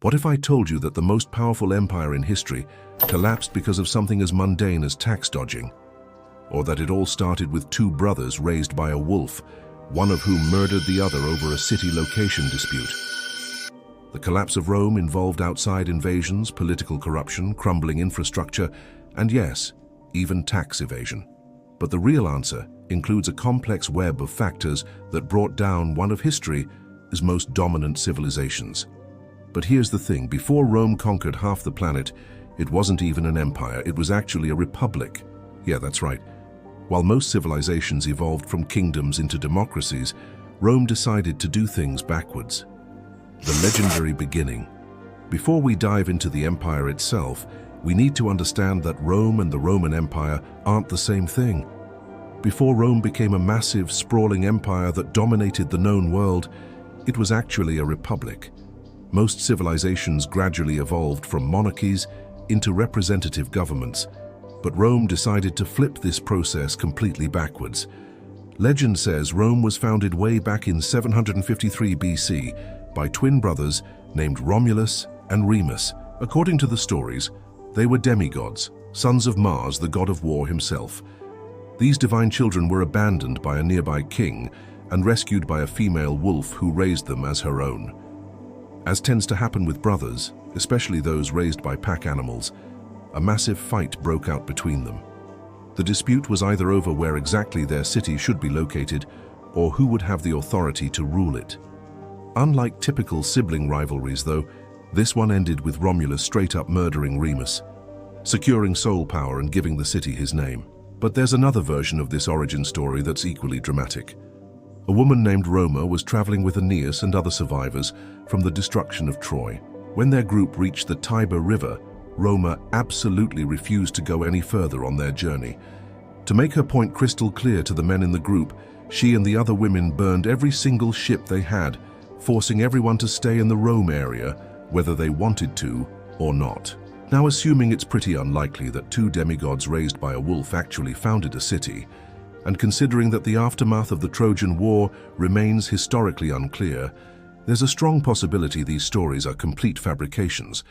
What if I told you that the most powerful empire in history collapsed because of something as mundane as tax dodging? Or that it all started with two brothers raised by a wolf, one of whom murdered the other over a city location dispute? The collapse of Rome involved outside invasions, political corruption, crumbling infrastructure, and yes, even tax evasion. But the real answer includes a complex web of factors that brought down one of history's most dominant civilizations. But here's the thing, before Rome conquered half the planet, it wasn't even an empire, it was actually a republic. Yeah, that's right. While most civilizations evolved from kingdoms into democracies, Rome decided to do things backwards. The legendary beginning. Before we dive into the empire itself, we need to understand that Rome and the Roman Empire aren't the same thing. Before Rome became a massive, sprawling empire that dominated the known world, it was actually a republic. Most civilizations gradually evolved from monarchies into representative governments, but Rome decided to flip this process completely backwards. Legend says Rome was founded way back in 753 BC by twin brothers named Romulus and Remus. According to the stories, they were demigods, sons of Mars, the god of war himself. These divine children were abandoned by a nearby king and rescued by a female wolf who raised them as her own. As tends to happen with brothers, especially those raised by pack animals, a massive fight broke out between them. The dispute was either over where exactly their city should be located or who would have the authority to rule it. Unlike typical sibling rivalries, though, this one ended with Romulus straight up murdering Remus, securing soul power and giving the city his name. But there's another version of this origin story that's equally dramatic. A woman named Roma was traveling with Aeneas and other survivors from the destruction of Troy. When their group reached the Tiber River, Roma absolutely refused to go any further on their journey. To make her point crystal clear to the men in the group, she and the other women burned every single ship they had, forcing everyone to stay in the Rome area, whether they wanted to or not. Now, assuming it's pretty unlikely that two demigods raised by a wolf actually founded a city, and considering that the aftermath of the Trojan War remains historically unclear, there's a strong possibility these stories are complete fabrications,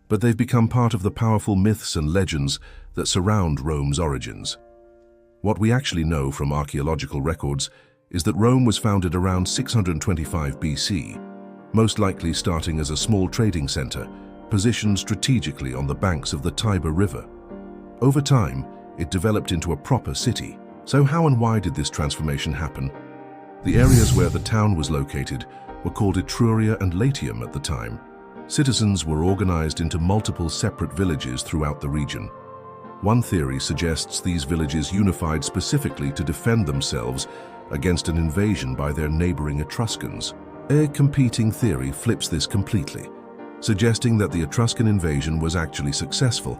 but they've become part of the powerful myths and legends that surround Rome's origins. What we actually know from archaeological records is that Rome was founded around 625 BC, most likely starting as a small trading center, positioned strategically on the banks of the Tiber River. Over time, it developed into a proper city. So how and why did this transformation happen? The areas where the town was located were called Etruria and Latium at the time. Citizens were organized into multiple separate villages throughout the region. One theory suggests these villages unified specifically to defend themselves against an invasion by their neighboring Etruscans. A competing theory flips this completely, suggesting that the Etruscan invasion was actually successful,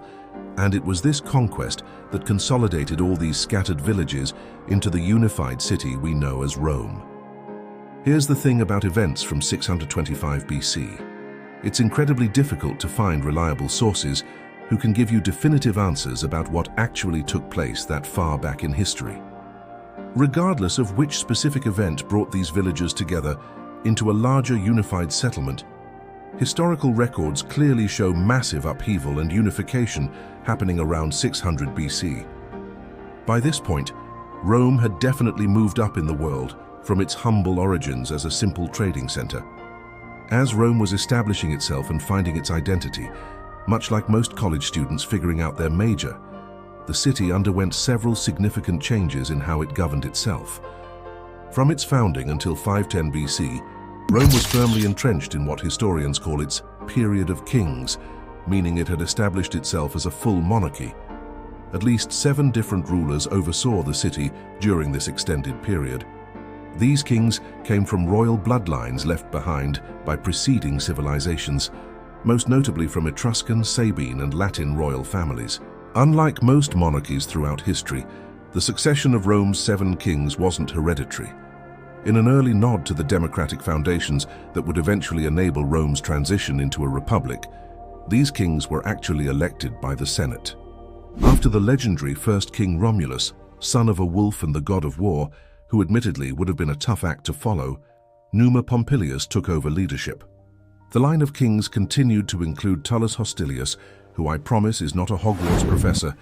and it was this conquest that consolidated all these scattered villages into the unified city we know as Rome. Here's the thing about events from 625 BC. It's incredibly difficult to find reliable sources who can give you definitive answers about what actually took place that far back in history. Regardless of which specific event brought these villages together into a larger unified settlement, historical records clearly show massive upheaval and unification happening around 600 BC. By this point, Rome had definitely moved up in the world from its humble origins as a simple trading center. As Rome was establishing itself and finding its identity, much like most college students figuring out their major, the city underwent several significant changes in how it governed itself. From its founding until 510 BC, Rome was firmly entrenched in what historians call its period of kings, meaning it had established itself as a full monarchy. At least 7 different rulers oversaw the city during this extended period. These kings came from royal bloodlines left behind by preceding civilizations, most notably from Etruscan, Sabine, and Latin royal families. Unlike most monarchies throughout history, the succession of Rome's 7 kings wasn't hereditary. In an early nod to the democratic foundations that would eventually enable Rome's transition into a republic, these kings were actually elected by the Senate. After the legendary first king Romulus, son of a wolf and the god of war, who admittedly would have been a tough act to follow, Numa Pompilius took over leadership. The line of kings continued to include Tullus Hostilius, who I promise is not a Hogwarts professor,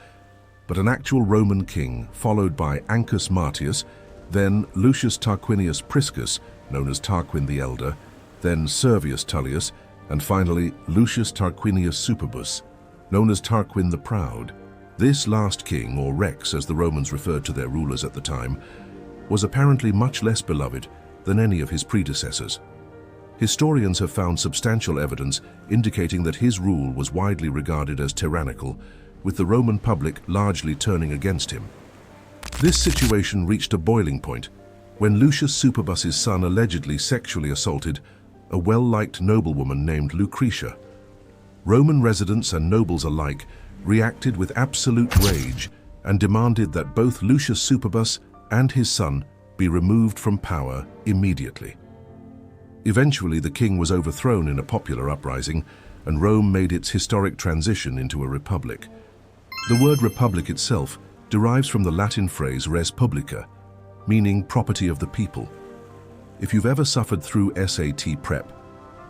but an actual Roman king, followed by Ancus Martius, then Lucius Tarquinius Priscus, known as Tarquin the Elder, then Servius Tullius, and finally Lucius Tarquinius Superbus, known as Tarquin the Proud. This last king, or Rex as the Romans referred to their rulers at the time, was apparently much less beloved than any of his predecessors. Historians have found substantial evidence indicating that his rule was widely regarded as tyrannical, with the Roman public largely turning against him. This situation reached a boiling point when Lucius Superbus's son allegedly sexually assaulted a well-liked noblewoman named Lucretia. Roman residents and nobles alike reacted with absolute rage and demanded that both Lucius Superbus and his son be removed from power immediately. Eventually, the king was overthrown in a popular uprising, and Rome made its historic transition into a republic. The word republic itself derives from the Latin phrase res publica, meaning property of the people. If you've ever suffered through SAT prep,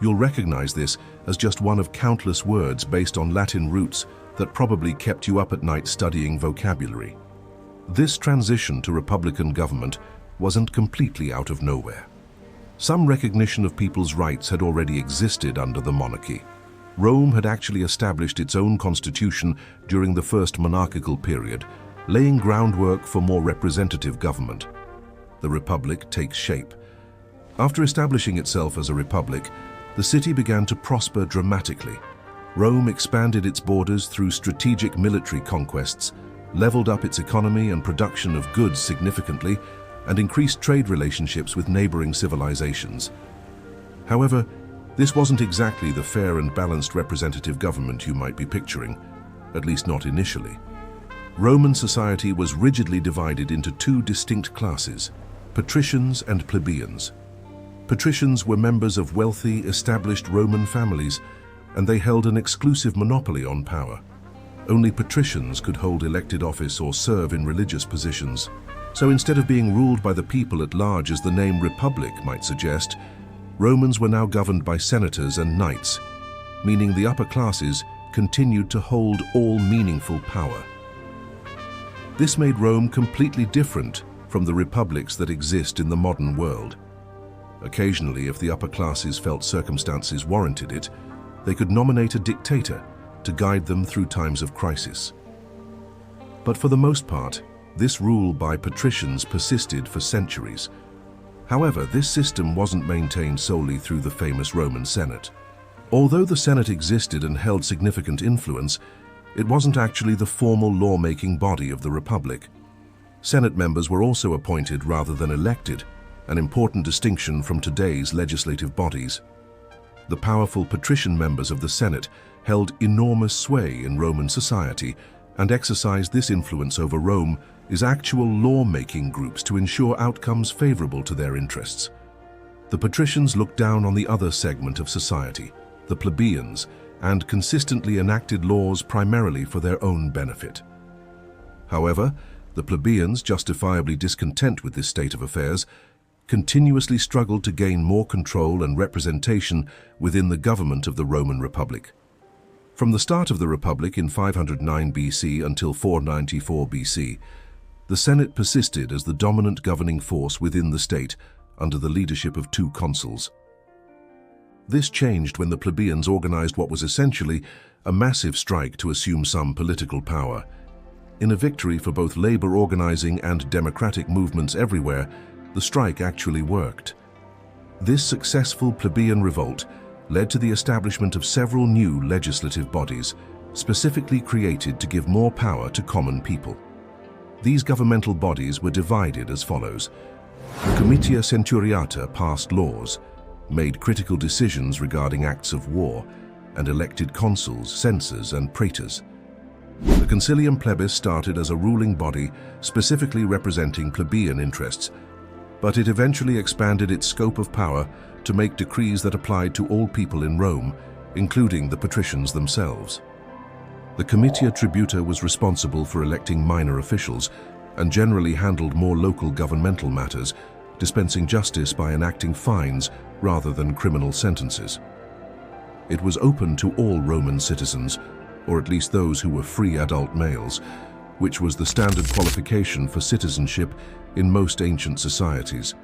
you'll recognize this as just one of countless words based on Latin roots that probably kept you up at night studying vocabulary. This transition to republican government wasn't completely out of nowhere. Some recognition of people's rights had already existed under the monarchy. Rome had actually established its own constitution during the first monarchical period, laying groundwork for more representative government. The republic takes shape. After establishing itself as a republic, the city began to prosper dramatically. Rome expanded its borders through strategic military conquests, leveled up its economy and production of goods significantly, and increased trade relationships with neighboring civilizations. However, this wasn't exactly the fair and balanced representative government you might be picturing, at least not initially. Roman society was rigidly divided into two distinct classes, patricians and plebeians. Patricians were members of wealthy, established Roman families, and they held an exclusive monopoly on power. Only patricians could hold elected office or serve in religious positions. So instead of being ruled by the people at large as the name republic might suggest, Romans were now governed by senators and knights, meaning the upper classes continued to hold all meaningful power. This made Rome completely different from the republics that exist in the modern world. Occasionally, if the upper classes felt circumstances warranted it, they could nominate a dictator to guide them through times of crisis. But for the most part, this rule by patricians persisted for centuries. However, this system wasn't maintained solely through the famous Roman Senate. Although the Senate existed and held significant influence, it wasn't actually the formal lawmaking body of the Republic. Senate members were also appointed rather than elected, an important distinction from today's legislative bodies. The powerful patrician members of the Senate held enormous sway in Roman society and exercised this influence over Rome is actual law-making groups to ensure outcomes favorable to their interests. The patricians looked down on the other segment of society, the plebeians, and consistently enacted laws primarily for their own benefit. However, the plebeians, justifiably discontent with this state of affairs, continuously struggled to gain more control and representation within the government of the Roman Republic. From the start of the Republic in 509 BC until 494 BC, the Senate persisted as the dominant governing force within the state under the leadership of two consuls. This changed when the plebeians organized what was essentially a massive strike to assume some political power. In a victory for both labor organizing and democratic movements everywhere, the strike actually worked. This successful plebeian revolt led to the establishment of several new legislative bodies, specifically created to give more power to common people. These governmental bodies were divided as follows. The Comitia Centuriata passed laws, made critical decisions regarding acts of war, and elected consuls, censors, and praetors. The Concilium Plebis started as a ruling body specifically representing plebeian interests, but it eventually expanded its scope of power to make decrees that applied to all people in Rome, including the patricians themselves. The Comitia Tributa was responsible for electing minor officials and generally handled more local governmental matters, dispensing justice by enacting fines rather than criminal sentences. It was open to all Roman citizens, or at least those who were free adult males, which was the standard qualification for citizenship in most ancient societies.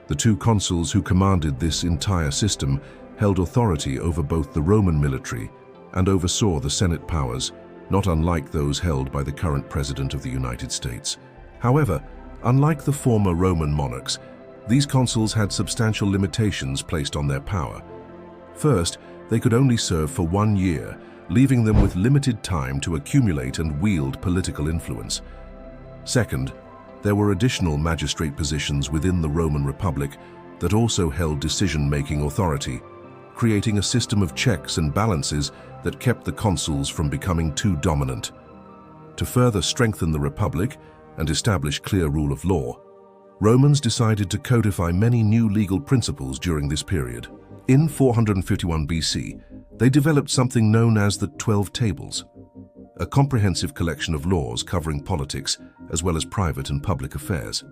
The two consuls who commanded this entire system held authority over both the Roman military and oversaw the Senate powers, not unlike those held by the current President of the United States. However, unlike the former Roman monarchs, these consuls had substantial limitations placed on their power. First, they could only serve for 1 year, leaving them with limited time to accumulate and wield political influence. Second, there were additional magistrate positions within the Roman Republic that also held decision-making authority, creating a system of checks and balances that kept the consuls from becoming too dominant. To further strengthen the Republic and establish clear rule of law, Romans decided to codify many new legal principles during this period. In 451 BC, they developed something known as the 12 Tables, a comprehensive collection of laws covering politics as well as private and public affairs.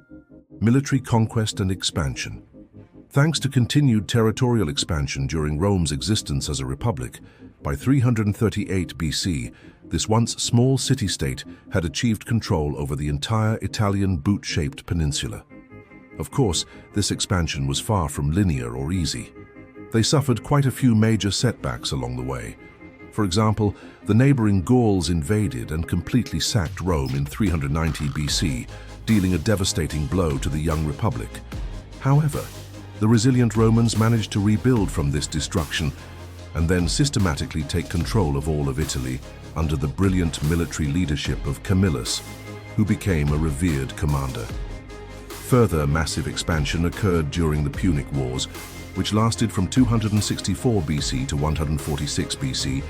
Military conquest and expansion. Thanks to continued territorial expansion during Rome's existence as a republic, by 338 BC, this once small city-state had achieved control over the entire Italian boot-shaped peninsula. Of course, this expansion was far from linear or easy. They suffered quite a few major setbacks along the way. For example, the neighboring Gauls invaded and completely sacked Rome in 390 BC, dealing a devastating blow to the young republic. However, the resilient Romans managed to rebuild from this destruction and then systematically take control of all of Italy under the brilliant military leadership of Camillus, who became a revered commander. Further massive expansion occurred during the Punic Wars, which lasted from 264 BC to 146 BC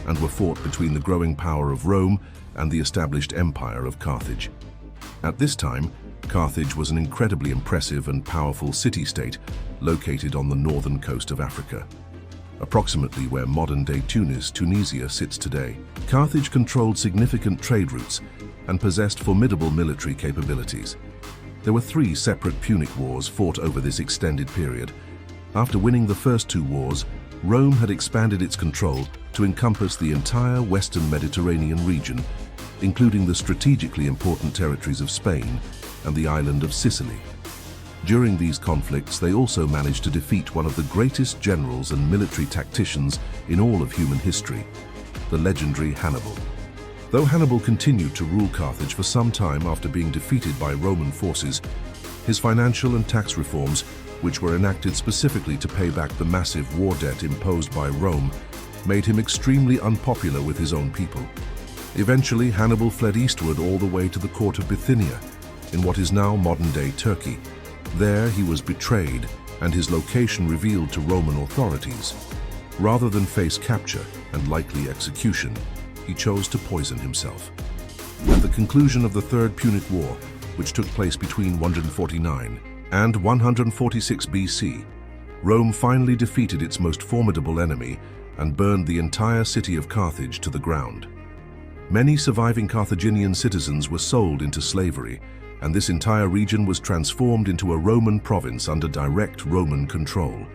and were fought between the growing power of Rome and the established empire of Carthage. At this time, Carthage was an incredibly impressive and powerful city-state located on the northern coast of Africa, approximately where modern-day Tunisia sits today. Carthage controlled significant trade routes and possessed formidable military capabilities. There were 3 separate Punic Wars fought over this extended period. After winning the first 2 wars, Rome had expanded its control to encompass the entire western Mediterranean region, including the strategically important territories of Spain and the island of Sicily. During these conflicts, they also managed to defeat one of the greatest generals and military tacticians in all of human history, the legendary Hannibal. Though Hannibal continued to rule Carthage for some time after being defeated by Roman forces, his financial and tax reforms, which were enacted specifically to pay back the massive war debt imposed by Rome, made him extremely unpopular with his own people. Eventually, Hannibal fled eastward all the way to the court of Bithynia, in what is now modern-day Turkey. There he was betrayed and his location revealed to Roman authorities. Rather than face capture and likely execution, he chose to poison himself. At the conclusion of the Third Punic War, which took place between 149 and 146 BC, Rome finally defeated its most formidable enemy and burned the entire city of Carthage to the ground. Many surviving Carthaginian citizens were sold into slavery, and this entire region was transformed into a Roman province under direct Roman control.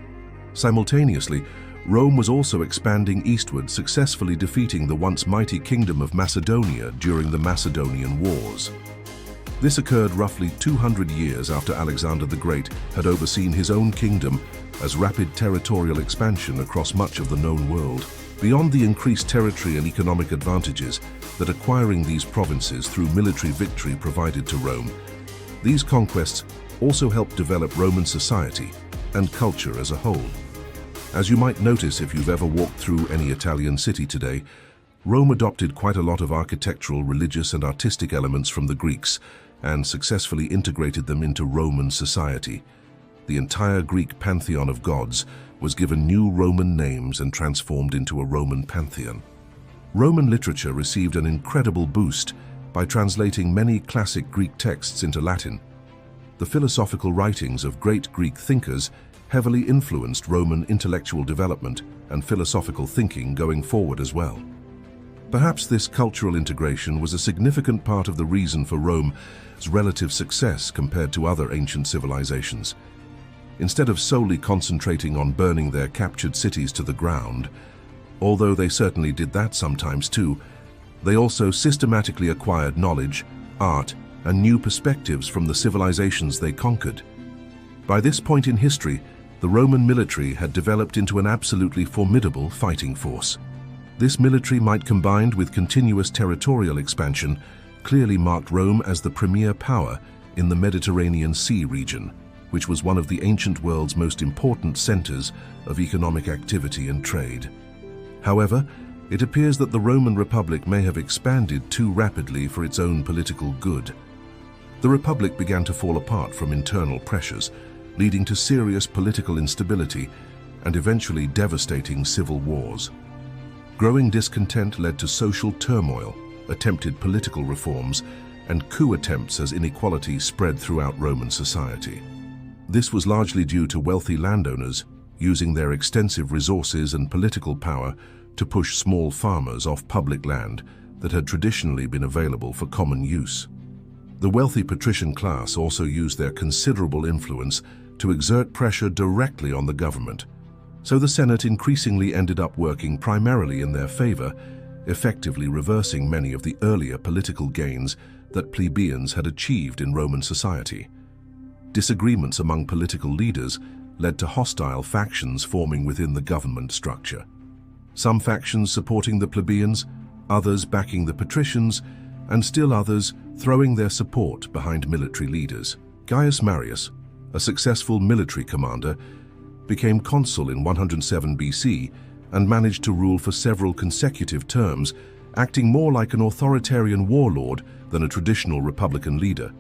Simultaneously, Rome was also expanding eastward, successfully defeating the once mighty kingdom of Macedonia during the Macedonian Wars. This occurred roughly 200 years after Alexander the Great had overseen his own kingdom as rapid territorial expansion across much of the known world. Beyond the increased territory and economic advantages that acquiring these provinces through military victory provided to Rome, these conquests also helped develop Roman society and culture as a whole. As you might notice if you've ever walked through any Italian city today, Rome adopted quite a lot of architectural, religious, and artistic elements from the Greeks and successfully integrated them into Roman society. The entire Greek pantheon of gods was given new Roman names and transformed into a Roman pantheon. Roman literature received an incredible boost by translating many classic Greek texts into Latin. The philosophical writings of great Greek thinkers heavily influenced Roman intellectual development and philosophical thinking going forward as well. Perhaps this cultural integration was a significant part of the reason for Rome's relative success compared to other ancient civilizations. Instead of solely concentrating on burning their captured cities to the ground, Although they certainly did that sometimes too, they also systematically acquired knowledge, art, and new perspectives from the civilizations they conquered. By this point in history, the Roman military had developed into an absolutely formidable fighting force. This military might, combined with continuous territorial expansion, clearly marked Rome as the premier power in the Mediterranean Sea region, which was one of the ancient world's most important centers of economic activity and trade. However, it appears that the Roman Republic may have expanded too rapidly for its own political good. The Republic began to fall apart from internal pressures, leading to serious political instability and eventually devastating civil wars. Growing discontent led to social turmoil, attempted political reforms, and coup attempts as inequality spread throughout Roman society. This was largely due to wealthy landowners using their extensive resources and political power to push small farmers off public land that had traditionally been available for common use. The wealthy patrician class also used their considerable influence to exert pressure directly on the government, so the Senate increasingly ended up working primarily in their favor, effectively reversing many of the earlier political gains that plebeians had achieved in Roman society. Disagreements among political leaders led to hostile factions forming within the government structure. Some factions supporting the plebeians, others backing the patricians, and still others throwing their support behind military leaders. Gaius Marius, a successful military commander, became consul in 107 BC and managed to rule for several consecutive terms, acting more like an authoritarian warlord than a traditional republican leader.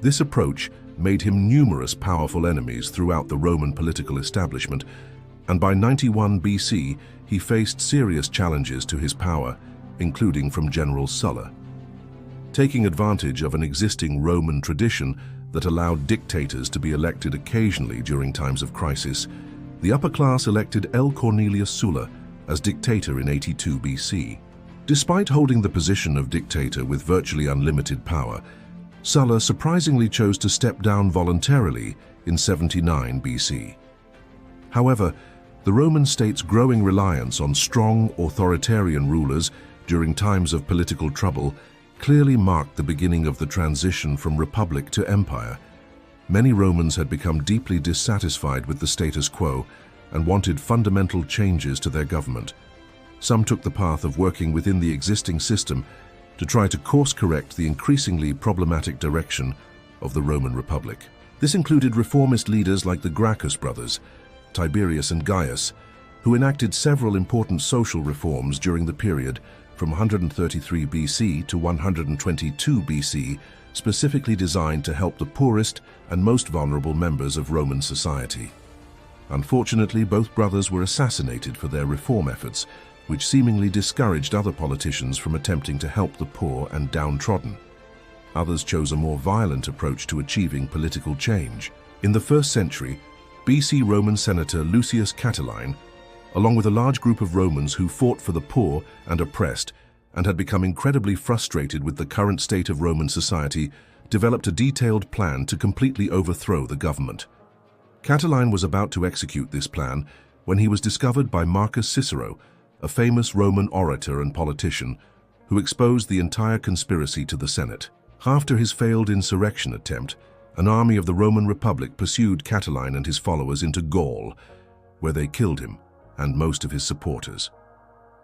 This approach made him numerous powerful enemies throughout the Roman political establishment, and by 91 BC he faced serious challenges to his power, including from General Sulla. Taking advantage of an existing Roman tradition that allowed dictators to be elected occasionally during times of crisis, the upper class elected L. Cornelius Sulla as dictator in 82 BC. Despite holding the position of dictator with virtually unlimited power, Sulla surprisingly chose to step down voluntarily in 79 BC. However, the Roman state's growing reliance on strong authoritarian rulers during times of political trouble clearly marked the beginning of the transition from republic to empire. Many Romans had become deeply dissatisfied with the status quo and wanted fundamental changes to their government. Some took the path of working within the existing system to try to course-correct the increasingly problematic direction of the Roman Republic. This included reformist leaders like the Gracchus brothers, Tiberius and Gaius, who enacted several important social reforms during the period from 133 BC to 122 BC, specifically designed to help the poorest and most vulnerable members of Roman society. Unfortunately, both brothers were assassinated for their reform efforts, which seemingly discouraged other politicians from attempting to help the poor and downtrodden. Others chose a more violent approach to achieving political change. In the 1st century, BC Roman Senator Lucius Catiline, along with a large group of Romans who fought for the poor and oppressed and had become incredibly frustrated with the current state of Roman society, developed a detailed plan to completely overthrow the government. Catiline was about to execute this plan when he was discovered by Marcus Cicero, a famous Roman orator and politician, who exposed the entire conspiracy to the Senate. After his failed insurrection attempt, an army of the Roman Republic pursued Catiline and his followers into Gaul, where they killed him and most of his supporters.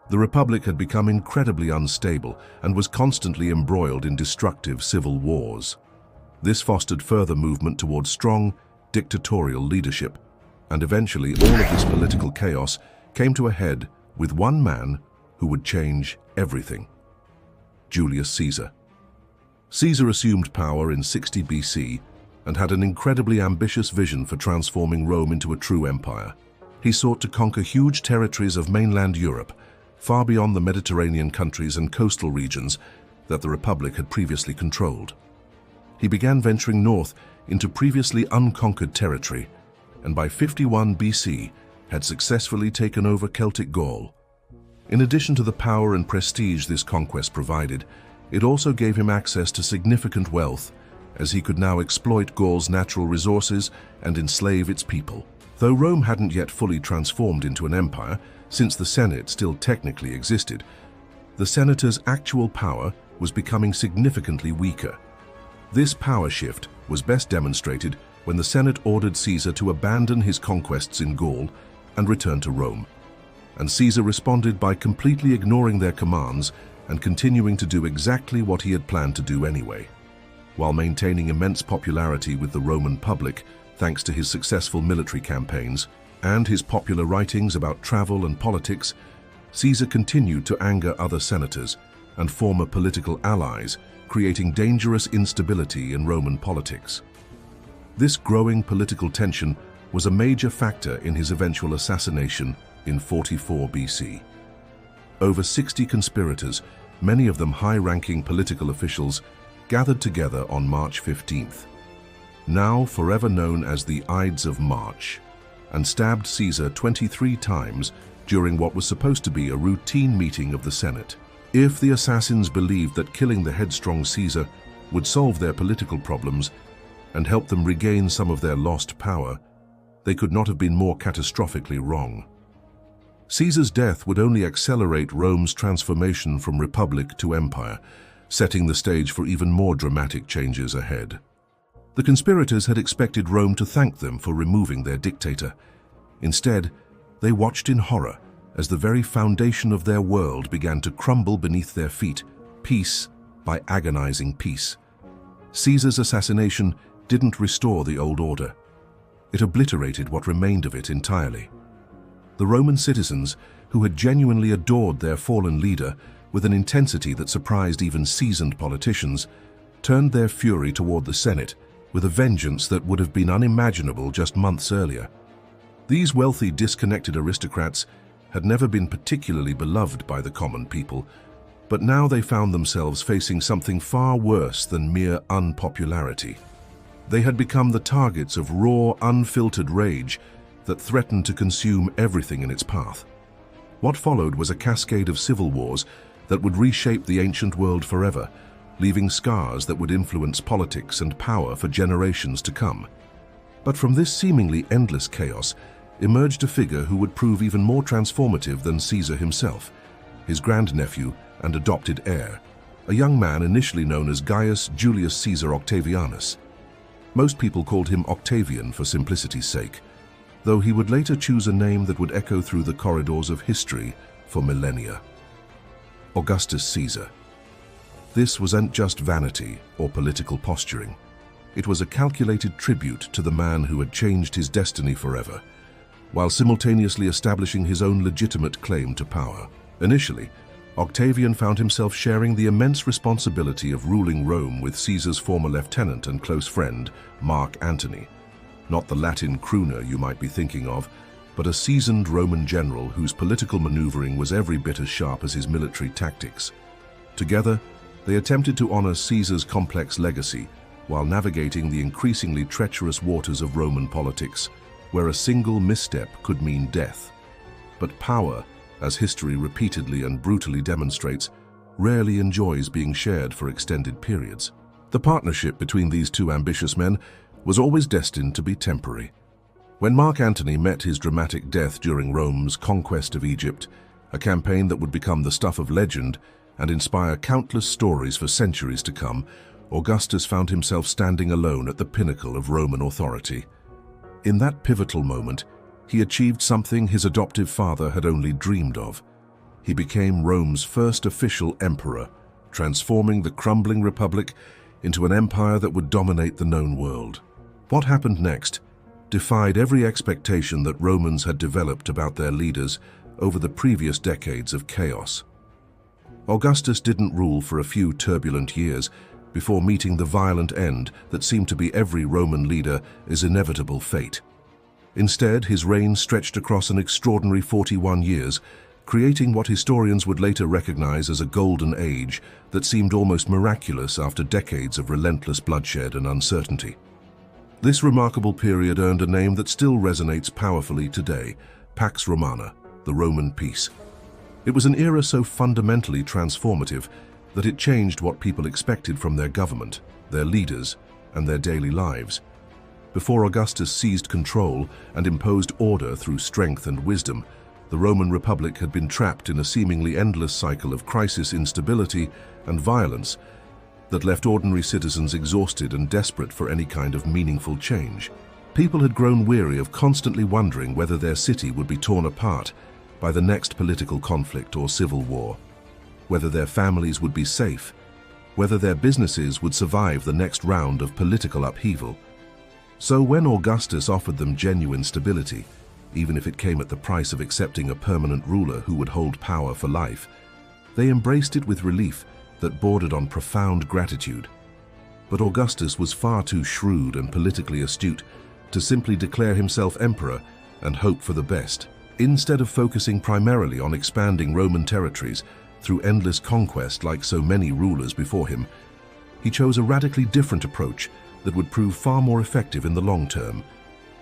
The Republic had become incredibly unstable and was constantly embroiled in destructive civil wars. This fostered further movement towards strong, dictatorial leadership, and eventually all of this political chaos came to a head with one man who would change everything: Julius Caesar. Caesar assumed power in 60 BC and had an incredibly ambitious vision for transforming Rome into a true empire. He sought to conquer huge territories of mainland Europe, far beyond the Mediterranean countries and coastal regions that the Republic had previously controlled. He began venturing north into previously unconquered territory, and by 51 BC had successfully taken over Celtic Gaul. In addition to the power and prestige this conquest provided, it also gave him access to significant wealth, as he could now exploit Gaul's natural resources and enslave its people. Though Rome hadn't yet fully transformed into an empire, since the Senate still technically existed, the senators' actual power was becoming significantly weaker. This power shift was best demonstrated when the Senate ordered Caesar to abandon his conquests in Gaul and return to Rome. And Caesar responded by completely ignoring their commands and continuing to do exactly what he had planned to do anyway. While maintaining immense popularity with the Roman public thanks to his successful military campaigns and his popular writings about travel and politics, Caesar continued to anger other senators and former political allies, creating dangerous instability in Roman politics. This growing political tension was a major factor in his eventual assassination in 44 BC. Over 60 conspirators, many of them high-ranking political officials, gathered together on March 15th, now forever known as the Ides of March, and stabbed Caesar 23 times during what was supposed to be a routine meeting of the Senate. If the assassins believed that killing the headstrong Caesar would solve their political problems and help them regain some of their lost power, they could not have been more catastrophically wrong. Caesar's death would only accelerate Rome's transformation from republic to empire, setting the stage for even more dramatic changes ahead. The conspirators had expected Rome to thank them for removing their dictator. Instead, they watched in horror as the very foundation of their world began to crumble beneath their feet, piece by agonizing piece. Caesar's assassination didn't restore the old order. It obliterated what remained of it entirely. The Roman citizens, who had genuinely adored their fallen leader with an intensity that surprised even seasoned politicians, turned their fury toward the Senate with a vengeance that would have been unimaginable just months earlier. These wealthy, disconnected aristocrats had never been particularly beloved by the common people, but now they found themselves facing something far worse than mere unpopularity. They had become the targets of raw, unfiltered rage that threatened to consume everything in its path. What followed was a cascade of civil wars that would reshape the ancient world forever, leaving scars that would influence politics and power for generations to come. But from this seemingly endless chaos emerged a figure who would prove even more transformative than Caesar himself, his grandnephew and adopted heir, a young man initially known as Gaius Julius Caesar Octavianus. Most people called him Octavian for simplicity's sake, though he would later choose a name that would echo through the corridors of history for millennia: Augustus Caesar. This wasn't just vanity or political posturing. It was a calculated tribute to the man who had changed his destiny forever, while simultaneously establishing his own legitimate claim to power. Initially, Octavian found himself sharing the immense responsibility of ruling Rome with Caesar's former lieutenant and close friend, Mark Antony. Not the Latin crooner you might be thinking of, but a seasoned Roman general whose political maneuvering was every bit as sharp as his military tactics. Together, they attempted to honor Caesar's complex legacy while navigating the increasingly treacherous waters of Roman politics, where a single misstep could mean death. But power, as history repeatedly and brutally demonstrates, rarely enjoys being shared for extended periods. The partnership between these two ambitious men was always destined to be temporary. When Mark Antony met his dramatic death during Rome's conquest of Egypt, a campaign that would become the stuff of legend and inspire countless stories for centuries to come, Augustus found himself standing alone at the pinnacle of Roman authority. In that pivotal moment, he achieved something his adoptive father had only dreamed of. He became Rome's first official emperor, transforming the crumbling republic into an empire that would dominate the known world. What happened next defied every expectation that Romans had developed about their leaders over the previous decades of chaos. Augustus didn't rule for a few turbulent years before meeting the violent end that seemed to be every Roman leader's inevitable fate. Instead, his reign stretched across an extraordinary 41 years, creating what historians would later recognize as a golden age that seemed almost miraculous after decades of relentless bloodshed and uncertainty. This remarkable period earned a name that still resonates powerfully today: Pax Romana, the Roman peace. It was an era so fundamentally transformative that it changed what people expected from their government, their leaders, and their daily lives. Before Augustus seized control and imposed order through strength and wisdom, the Roman Republic had been trapped in a seemingly endless cycle of crisis, instability, and violence that left ordinary citizens exhausted and desperate for any kind of meaningful change. People had grown weary of constantly wondering whether their city would be torn apart by the next political conflict or civil war, whether their families would be safe, whether their businesses would survive the next round of political upheaval. So when Augustus offered them genuine stability, even if it came at the price of accepting a permanent ruler who would hold power for life, they embraced it with relief that bordered on profound gratitude. But Augustus was far too shrewd and politically astute to simply declare himself emperor and hope for the best. Instead of focusing primarily on expanding Roman territories through endless conquest like so many rulers before him, he chose a radically different approach that would prove far more effective in the long term.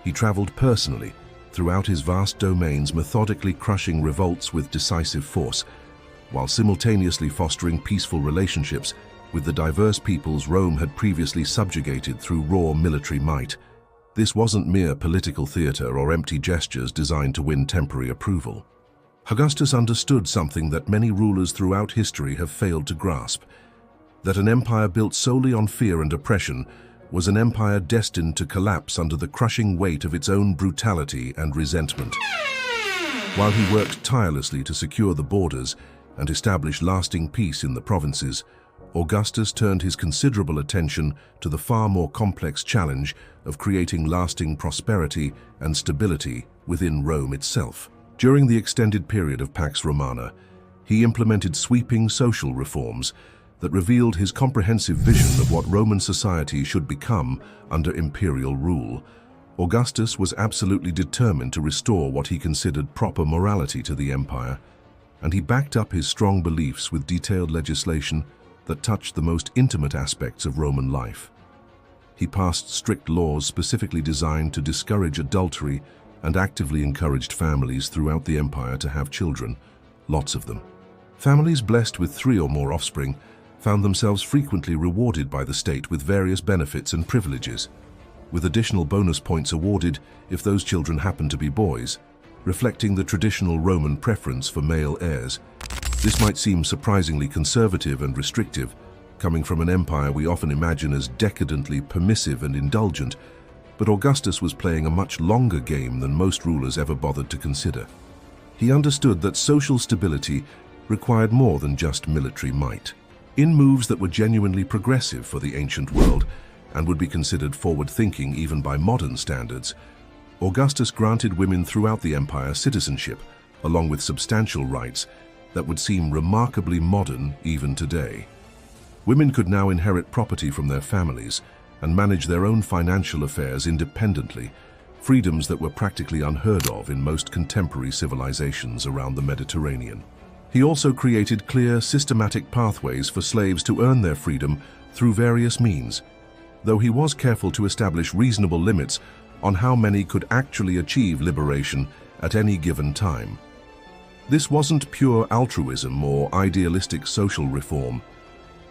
He traveled personally throughout his vast domains, methodically crushing revolts with decisive force, while simultaneously fostering peaceful relationships with the diverse peoples Rome had previously subjugated through raw military might. This wasn't mere political theater or empty gestures designed to win temporary approval. Augustus understood something that many rulers throughout history have failed to grasp: that an empire built solely on fear and oppression was an empire destined to collapse under the crushing weight of its own brutality and resentment. While he worked tirelessly to secure the borders and establish lasting peace in the provinces, Augustus turned his considerable attention to the far more complex challenge of creating lasting prosperity and stability within Rome itself. During the extended period of Pax Romana, he implemented sweeping social reforms that revealed his comprehensive vision of what Roman society should become under imperial rule. Augustus was absolutely determined to restore what he considered proper morality to the empire, and he backed up his strong beliefs with detailed legislation that touched the most intimate aspects of Roman life. He passed strict laws specifically designed to discourage adultery and actively encouraged families throughout the empire to have children, lots of them. Families blessed with 3 or more offspring found themselves frequently rewarded by the state with various benefits and privileges, with additional bonus points awarded if those children happened to be boys, reflecting the traditional Roman preference for male heirs. This might seem surprisingly conservative and restrictive, coming from an empire we often imagine as decadently permissive and indulgent, but Augustus was playing a much longer game than most rulers ever bothered to consider. He understood that social stability required more than just military might. In moves that were genuinely progressive for the ancient world and would be considered forward-thinking even by modern standards, Augustus granted women throughout the empire citizenship, along with substantial rights that would seem remarkably modern even today. Women could now inherit property from their families and manage their own financial affairs independently, freedoms that were practically unheard of in most contemporary civilizations around the Mediterranean. He also created clear, systematic pathways for slaves to earn their freedom through various means, though he was careful to establish reasonable limits on how many could actually achieve liberation at any given time. This wasn't pure altruism or idealistic social reform.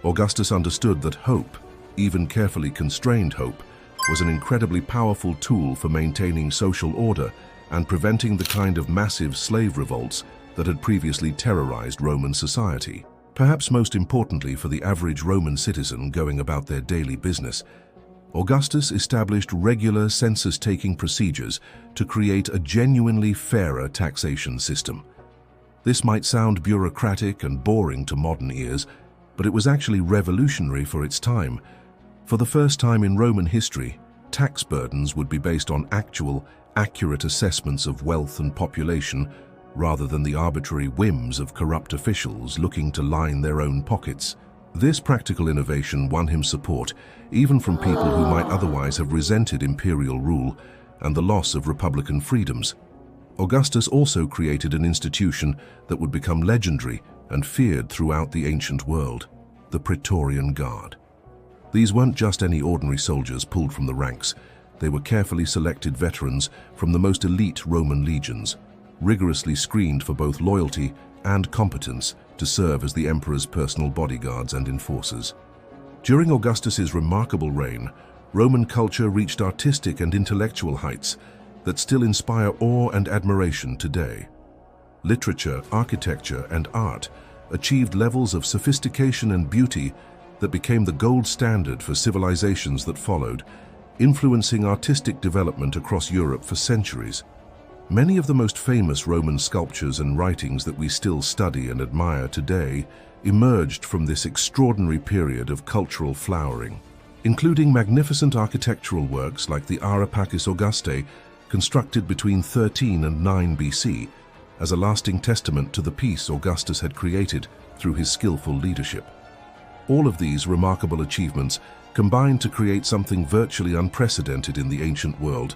Augustus understood that hope, even carefully constrained hope, was an incredibly powerful tool for maintaining social order and preventing the kind of massive slave revolts that had previously terrorized Roman society. Perhaps most importantly for the average Roman citizen going about their daily business, Augustus established regular census-taking procedures to create a genuinely fairer taxation system. This might sound bureaucratic and boring to modern ears, but it was actually revolutionary for its time. For the first time in Roman history, tax burdens would be based on actual, accurate assessments of wealth and population, rather than the arbitrary whims of corrupt officials looking to line their own pockets. This practical innovation won him support, even from people who might otherwise have resented imperial rule and the loss of republican freedoms. Augustus also created an institution that would become legendary and feared throughout the ancient world: the Praetorian Guard. These weren't just any ordinary soldiers pulled from the ranks. They were carefully selected veterans from the most elite Roman legions, rigorously screened for both loyalty and competence to serve as the emperor's personal bodyguards and enforcers. During Augustus's remarkable reign, Roman culture reached artistic and intellectual heights that still inspire awe and admiration today. Literature, architecture, and art achieved levels of sophistication and beauty that became the gold standard for civilizations that followed, influencing artistic development across Europe for centuries. Many of the most famous Roman sculptures and writings that we still study and admire today emerged from this extraordinary period of cultural flowering, including magnificent architectural works like the Ara Pacis Augustae, constructed between 13 and 9 BC, as a lasting testament to the peace Augustus had created through his skillful leadership. All of these remarkable achievements combined to create something virtually unprecedented in the ancient world,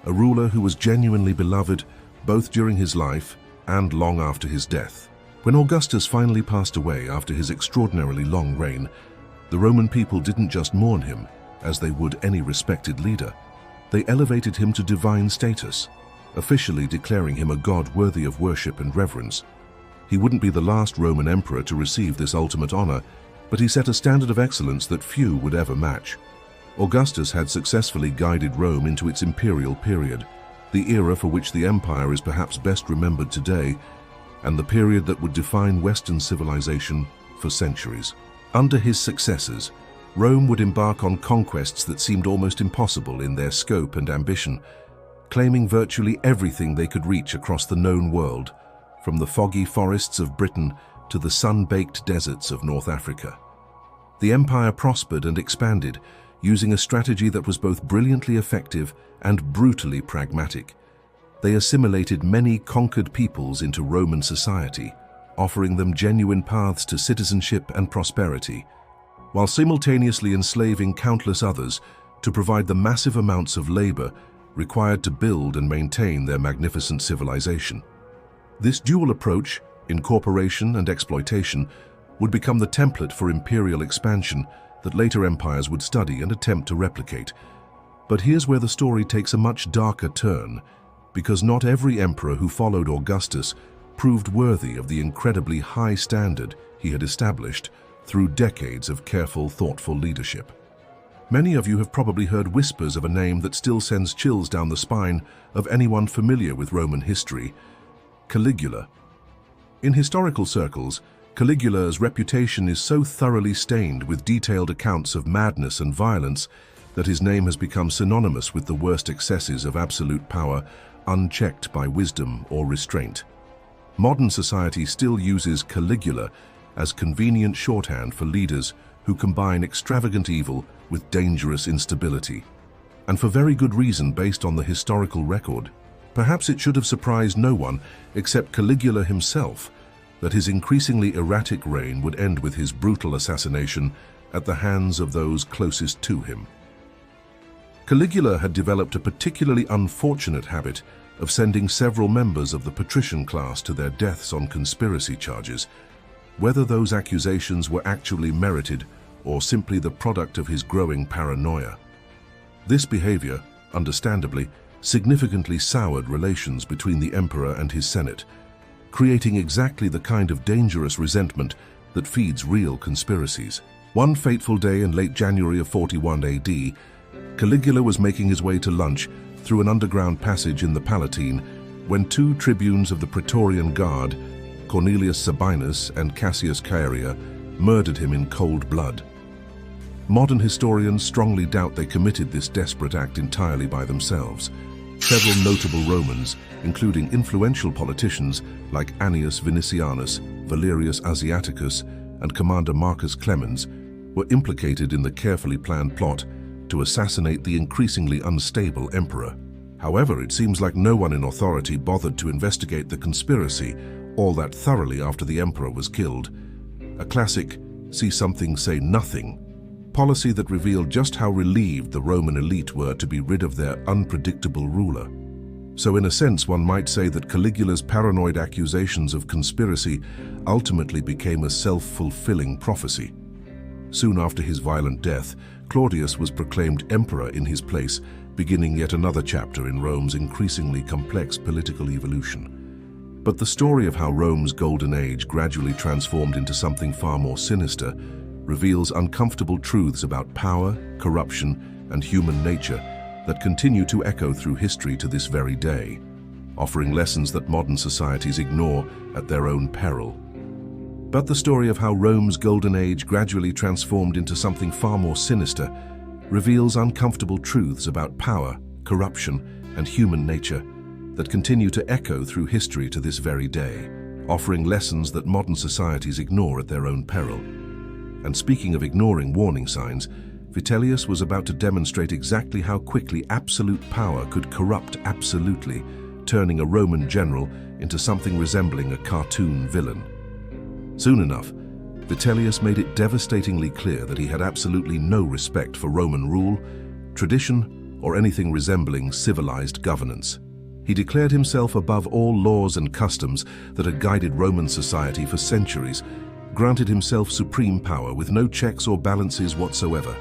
a ruler who was genuinely beloved both during his life and long after his death. When Augustus finally passed away after his extraordinarily long reign, the Roman people didn't just mourn him, as they would any respected leader. They elevated him to divine status, officially declaring him a god worthy of worship and reverence. He wouldn't be the last Roman emperor to receive this ultimate honor, but he set a standard of excellence that few would ever match. Augustus had successfully guided Rome into its imperial period, the era for which the empire is perhaps best remembered today, and the period that would define Western civilization for centuries. Under his successors, Rome would embark on conquests that seemed almost impossible in their scope and ambition, claiming virtually everything they could reach across the known world, from the foggy forests of Britain to the sun-baked deserts of North Africa. The empire prospered and expanded, using a strategy that was both brilliantly effective and brutally pragmatic. They assimilated many conquered peoples into Roman society, offering them genuine paths to citizenship and prosperity, while simultaneously enslaving countless others to provide the massive amounts of labor required to build and maintain their magnificent civilization. This dual approach, incorporation and exploitation, would become the template for imperial expansion that later empires would study and attempt to replicate. But here's where the story takes a much darker turn, because not every emperor who followed Augustus proved worthy of the incredibly high standard he had established through decades of careful, thoughtful leadership. Many of you have probably heard whispers of a name that still sends chills down the spine of anyone familiar with Roman history: Caligula. In historical circles, Caligula's reputation is so thoroughly stained with detailed accounts of madness and violence that his name has become synonymous with the worst excesses of absolute power, unchecked by wisdom or restraint. Modern society still uses Caligula as convenient shorthand for leaders who combine extravagant evil with dangerous instability, and for very good reason based on the historical record. Perhaps it should have surprised no one except Caligula himself that his increasingly erratic reign would end with his brutal assassination at the hands of those closest to him. Caligula had developed a particularly unfortunate habit of sending several members of the patrician class to their deaths on conspiracy charges, whether those accusations were actually merited or simply the product of his growing paranoia. This behavior, understandably, significantly soured relations between the emperor and his senate, creating exactly the kind of dangerous resentment that feeds real conspiracies. One fateful day in late January of 41 AD, Caligula was making his way to lunch through an underground passage in the Palatine when two tribunes of the Praetorian Guard, Cornelius Sabinus and Cassius Chaerea, murdered him in cold blood. Modern historians strongly doubt they committed this desperate act entirely by themselves. Several notable Romans, including influential politicians like Annius Vinicianus, Valerius Asiaticus, and Commander Marcus Clemens, were implicated in the carefully planned plot to assassinate the increasingly unstable emperor. However, it seems like no one in authority bothered to investigate the conspiracy all that thoroughly after the emperor was killed. A classic see something, say nothing policy that revealed just how relieved the Roman elite were to be rid of their unpredictable ruler. So in a sense, one might say that Caligula's paranoid accusations of conspiracy ultimately became a self-fulfilling prophecy. Soon after his violent death, Claudius was proclaimed emperor in his place, beginning yet another chapter in Rome's increasingly complex political evolution. But the story of how Rome's golden age gradually transformed into something far more sinister reveals uncomfortable truths about power, corruption, and human nature that continue to echo through history to this very day, offering lessons that modern societies ignore at their own peril. But the story of how Rome's golden age gradually transformed into something far more sinister reveals uncomfortable truths about power, corruption, and human nature that continue to echo through history to this very day, offering lessons that modern societies ignore at their own peril. And speaking of ignoring warning signs, Vitellius was about to demonstrate exactly how quickly absolute power could corrupt absolutely, turning a Roman general into something resembling a cartoon villain. Soon enough, Vitellius made it devastatingly clear that he had absolutely no respect for Roman rule, tradition, or anything resembling civilized governance. He declared himself above all laws and customs that had guided Roman society for centuries, granted himself supreme power with no checks or balances whatsoever,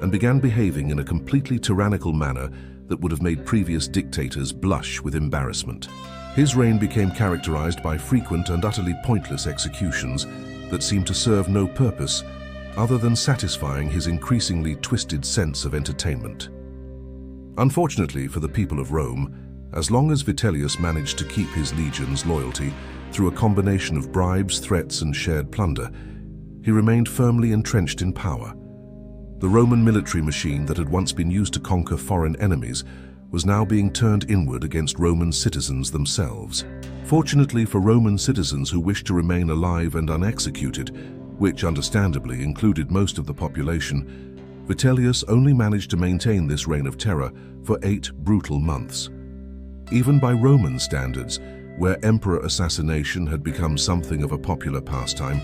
and began behaving in a completely tyrannical manner that would have made previous dictators blush with embarrassment. His reign became characterized by frequent and utterly pointless executions that seemed to serve no purpose other than satisfying his increasingly twisted sense of entertainment. Unfortunately for the people of Rome, as long as Vitellius managed to keep his legions' loyalty through a combination of bribes, threats, and shared plunder, he remained firmly entrenched in power. The Roman military machine that had once been used to conquer foreign enemies was now being turned inward against Roman citizens themselves. Fortunately for Roman citizens who wished to remain alive and unexecuted, which understandably included most of the population, Vitellius only managed to maintain this reign of terror for 8 brutal months. Even by Roman standards, where emperor assassination had become something of a popular pastime,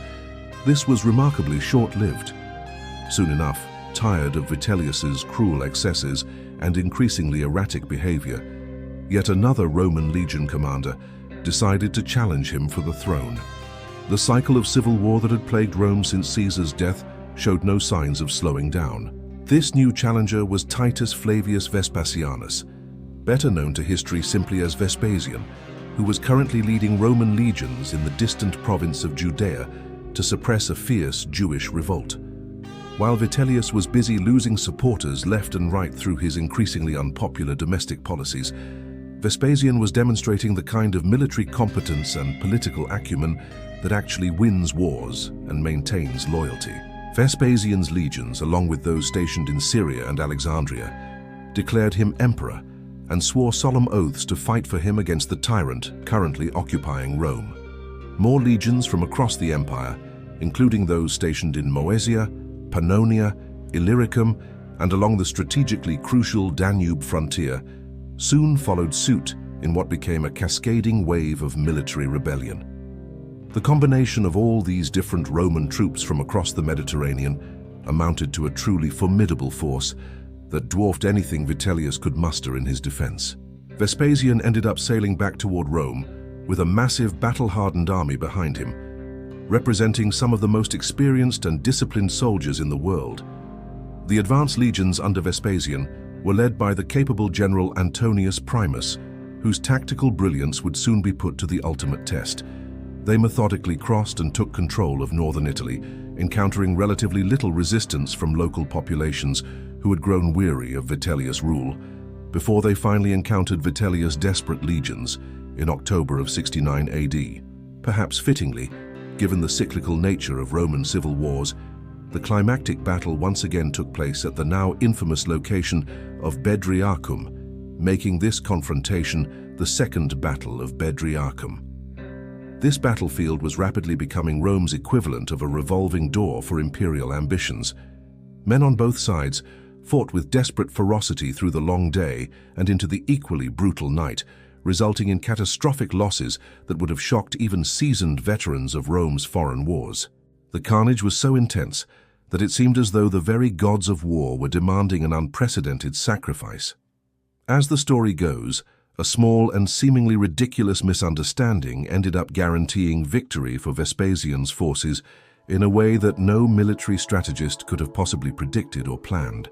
this was remarkably short-lived. Soon enough, tired of Vitellius's cruel excesses and increasingly erratic behavior, yet another Roman legion commander decided to challenge him for the throne. The cycle of civil war that had plagued Rome since Caesar's death showed no signs of slowing down. This new challenger was Titus Flavius Vespasianus, better known to history simply as Vespasian, who was currently leading Roman legions in the distant province of Judea to suppress a fierce Jewish revolt. While Vitellius was busy losing supporters left and right through his increasingly unpopular domestic policies, Vespasian was demonstrating the kind of military competence and political acumen that actually wins wars and maintains loyalty. Vespasian's legions, along with those stationed in Syria and Alexandria, declared him emperor and swore solemn oaths to fight for him against the tyrant currently occupying Rome. More legions from across the empire, including those stationed in Moesia, Pannonia, Illyricum, and along the strategically crucial Danube frontier, soon followed suit in what became a cascading wave of military rebellion. The combination of all these different Roman troops from across the Mediterranean amounted to a truly formidable force that dwarfed anything Vitellius could muster in his defense. Vespasian ended up sailing back toward Rome with a massive battle-hardened army behind him, representing some of the most experienced and disciplined soldiers in the world. The advanced legions under Vespasian were led by the capable general Antonius Primus, whose tactical brilliance would soon be put to the ultimate test. They methodically crossed and took control of northern Italy, encountering relatively little resistance from local populations who had grown weary of Vitellius' rule, before they finally encountered Vitellius' desperate legions in October of 69 AD. Perhaps fittingly, given the cyclical nature of Roman civil wars, the climactic battle once again took place at the now infamous location of Bedriacum, making this confrontation the Second Battle of Bedriacum. This battlefield was rapidly becoming Rome's equivalent of a revolving door for imperial ambitions. Men on both sides fought with desperate ferocity through the long day and into the equally brutal night, resulting in catastrophic losses that would have shocked even seasoned veterans of Rome's foreign wars. The carnage was so intense that it seemed as though the very gods of war were demanding an unprecedented sacrifice. As the story goes, a small and seemingly ridiculous misunderstanding ended up guaranteeing victory for Vespasian's forces in a way that no military strategist could have possibly predicted or planned.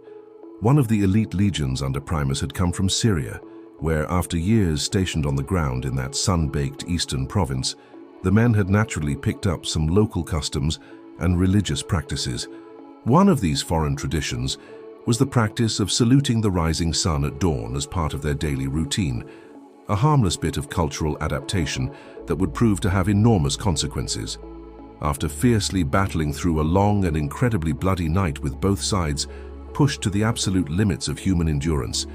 One of the elite legions under Primus had come from Syria, where, after years stationed on the ground in that sun-baked eastern province, the men had naturally picked up some local customs and religious practices. One of these foreign traditions was the practice of saluting the rising sun at dawn as part of their daily routine, a harmless bit of cultural adaptation that would prove to have enormous consequences. After fiercely battling through a long and incredibly bloody night with both sides pushed to the absolute limits of human endurance,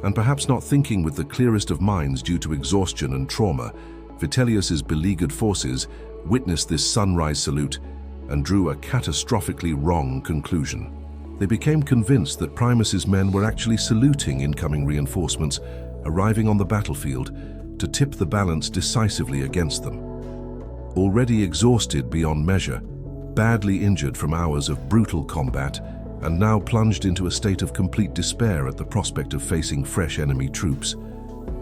and perhaps not thinking with the clearest of minds due to exhaustion and trauma, Vitellius's beleaguered forces witnessed this sunrise salute and drew a catastrophically wrong conclusion. They became convinced that Primus's men were actually saluting incoming reinforcements arriving on the battlefield to tip the balance decisively against them. Already exhausted beyond measure, badly injured from hours of brutal combat, and now plunged into a state of complete despair at the prospect of facing fresh enemy troops,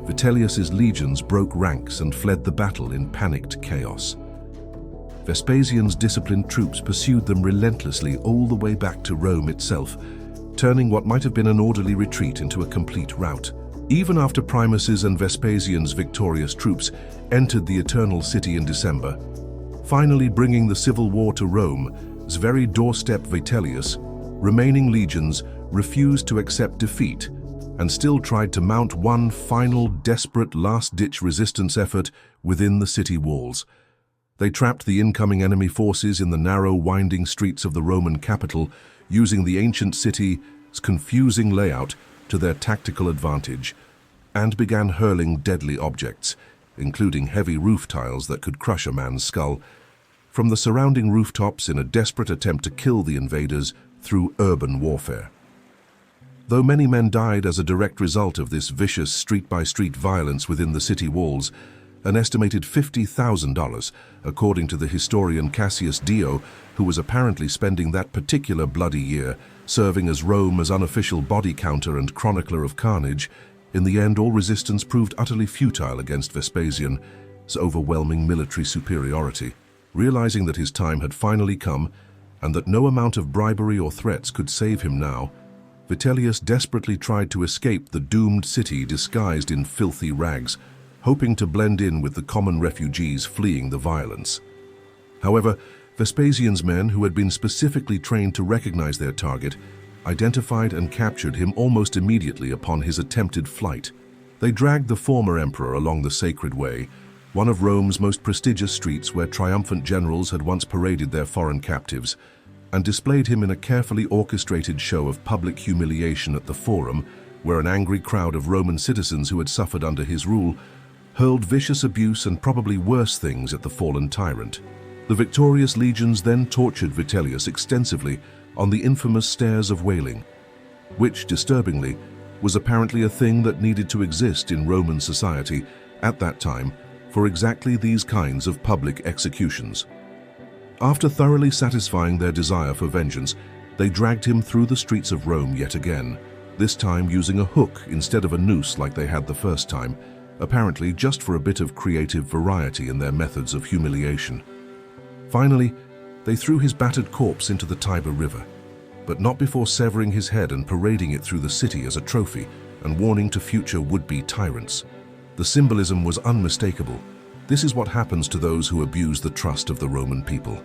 Vitellius's legions broke ranks and fled the battle in panicked chaos. Vespasian's disciplined troops pursued them relentlessly all the way back to Rome itself, turning what might have been an orderly retreat into a complete rout. Even after Primus's and Vespasian's victorious troops entered the Eternal City in December, finally bringing the civil war to Rome's very doorstep, Vitellius' remaining legions refused to accept defeat and still tried to mount one final desperate last-ditch resistance effort within the city walls. They trapped the incoming enemy forces in the narrow, winding streets of the Roman capital, using the ancient city's confusing layout to their tactical advantage, and began hurling deadly objects, including heavy roof tiles that could crush a man's skull, from the surrounding rooftops in a desperate attempt to kill the invaders through urban warfare. Though many men died as a direct result of this vicious street-by-street violence within the city walls, an estimated $50,000, according to the historian Cassius Dio, who was apparently spending that particular bloody year serving as Rome's unofficial body counter and chronicler of carnage. In the end, all resistance proved utterly futile against Vespasian's overwhelming military superiority. Realizing that his time had finally come, and that no amount of bribery or threats could save him now, Vitellius desperately tried to escape the doomed city disguised in filthy rags, hoping to blend in with the common refugees fleeing the violence. However, Vespasian's men, who had been specifically trained to recognize their target, identified and captured him almost immediately upon his attempted flight. They dragged the former emperor along the Sacred Way, one of Rome's most prestigious streets where triumphant generals had once paraded their foreign captives, and displayed him in a carefully orchestrated show of public humiliation at the Forum, where an angry crowd of Roman citizens who had suffered under his rule hurled vicious abuse and probably worse things at the fallen tyrant. The victorious legions then tortured Vitellius extensively on the infamous Stairs of Wailing, which, disturbingly, was apparently a thing that needed to exist in Roman society at that time for exactly these kinds of public executions. After thoroughly satisfying their desire for vengeance, they dragged him through the streets of Rome yet again, this time using a hook instead of a noose like they had the first time, apparently just for a bit of creative variety in their methods of humiliation. Finally, they threw his battered corpse into the Tiber River, but not before severing his head and parading it through the city as a trophy and warning to future would-be tyrants. The symbolism was unmistakable. This is what happens to those who abuse the trust of the Roman people.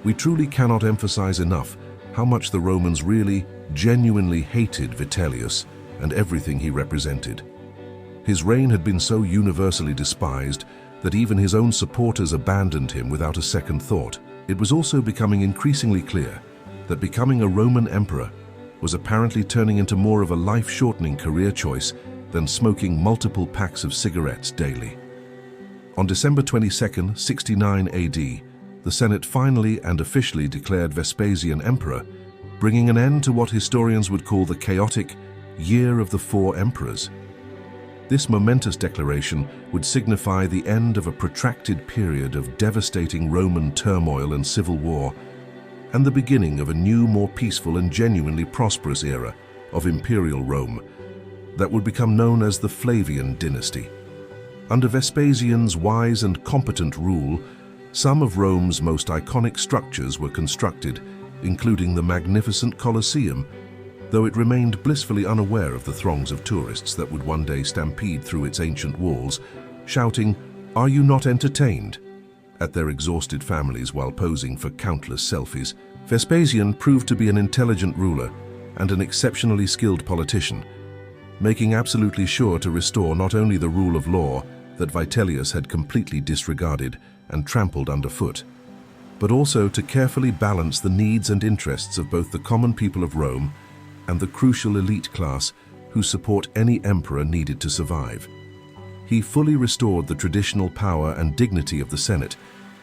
We truly cannot emphasize enough how much the Romans really, genuinely hated Vitellius and everything he represented. His reign had been so universally despised that even his own supporters abandoned him without a second thought. It was also becoming increasingly clear that becoming a Roman emperor was apparently turning into more of a life-shortening career choice than smoking multiple packs of cigarettes daily. On December 22, 69 AD, the Senate finally and officially declared Vespasian emperor, bringing an end to what historians would call the chaotic Year of the Four Emperors. This momentous declaration would signify the end of a protracted period of devastating Roman turmoil and civil war, and the beginning of a new, more peaceful and genuinely prosperous era of imperial Rome that would become known as the Flavian dynasty. Under Vespasian's wise and competent rule, some of Rome's most iconic structures were constructed, including the magnificent Colosseum, though it remained blissfully unaware of the throngs of tourists that would one day stampede through its ancient walls, shouting, "Are you not entertained?" at their exhausted families while posing for countless selfies. Vespasian proved to be an intelligent ruler, and an exceptionally skilled politician, making absolutely sure to restore not only the rule of law that Vitellius had completely disregarded and trampled underfoot, but also to carefully balance the needs and interests of both the common people of Rome and the crucial elite class whose support any emperor needed to survive. He fully restored the traditional power and dignity of the Senate,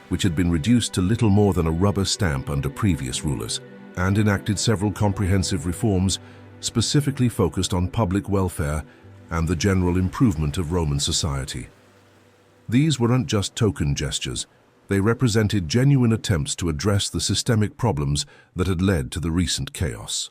which had been reduced to little more than a rubber stamp under previous rulers, and enacted several comprehensive reforms specifically focused on public welfare and the general improvement of Roman society. These weren't just token gestures. They represented genuine attempts to address the systemic problems that had led to the recent chaos.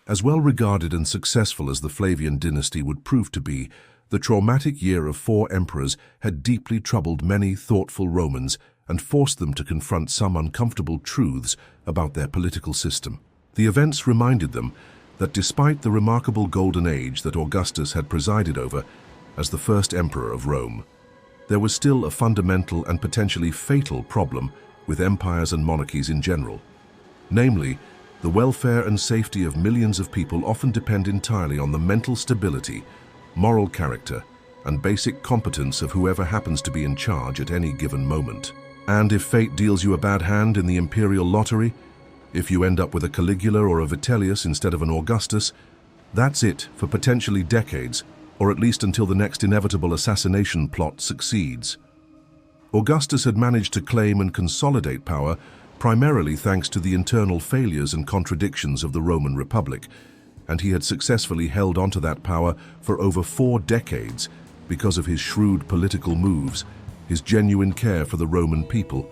As well regarded and successful as the Flavian dynasty would prove to be, the traumatic year of 4 emperors had deeply troubled many thoughtful Romans and forced them to confront some uncomfortable truths about their political system. The events reminded them that despite the remarkable golden age that Augustus had presided over as the first emperor of Rome, there was still a fundamental and potentially fatal problem with empires and monarchies in general. Namely, the welfare and safety of millions of people often depend entirely on the mental stability, moral character, and basic competence of whoever happens to be in charge at any given moment. And if fate deals you a bad hand in the imperial lottery, if you end up with a Caligula or a Vitellius instead of an Augustus, that's it for potentially decades, or at least until the next inevitable assassination plot succeeds. Augustus had managed to claim and consolidate power primarily thanks to the internal failures and contradictions of the Roman Republic, and he had successfully held onto that power for over 4 decades because of his shrewd political moves, his genuine care for the Roman people,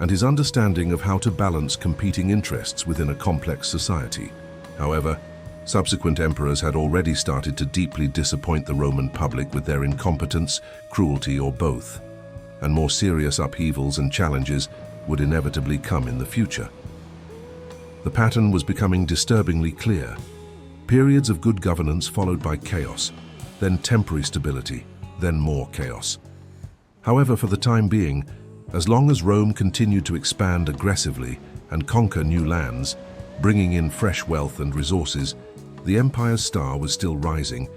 and his understanding of how to balance competing interests within a complex society. However, subsequent emperors had already started to deeply disappoint the Roman public with their incompetence, cruelty, or both, and more serious upheavals and challenges would inevitably come in the future. The pattern was becoming disturbingly clear. Periods of good governance followed by chaos, then temporary stability, then more chaos. However, for the time being, as long as Rome continued to expand aggressively and conquer new lands, bringing in fresh wealth and resources, the empire's star was still rising,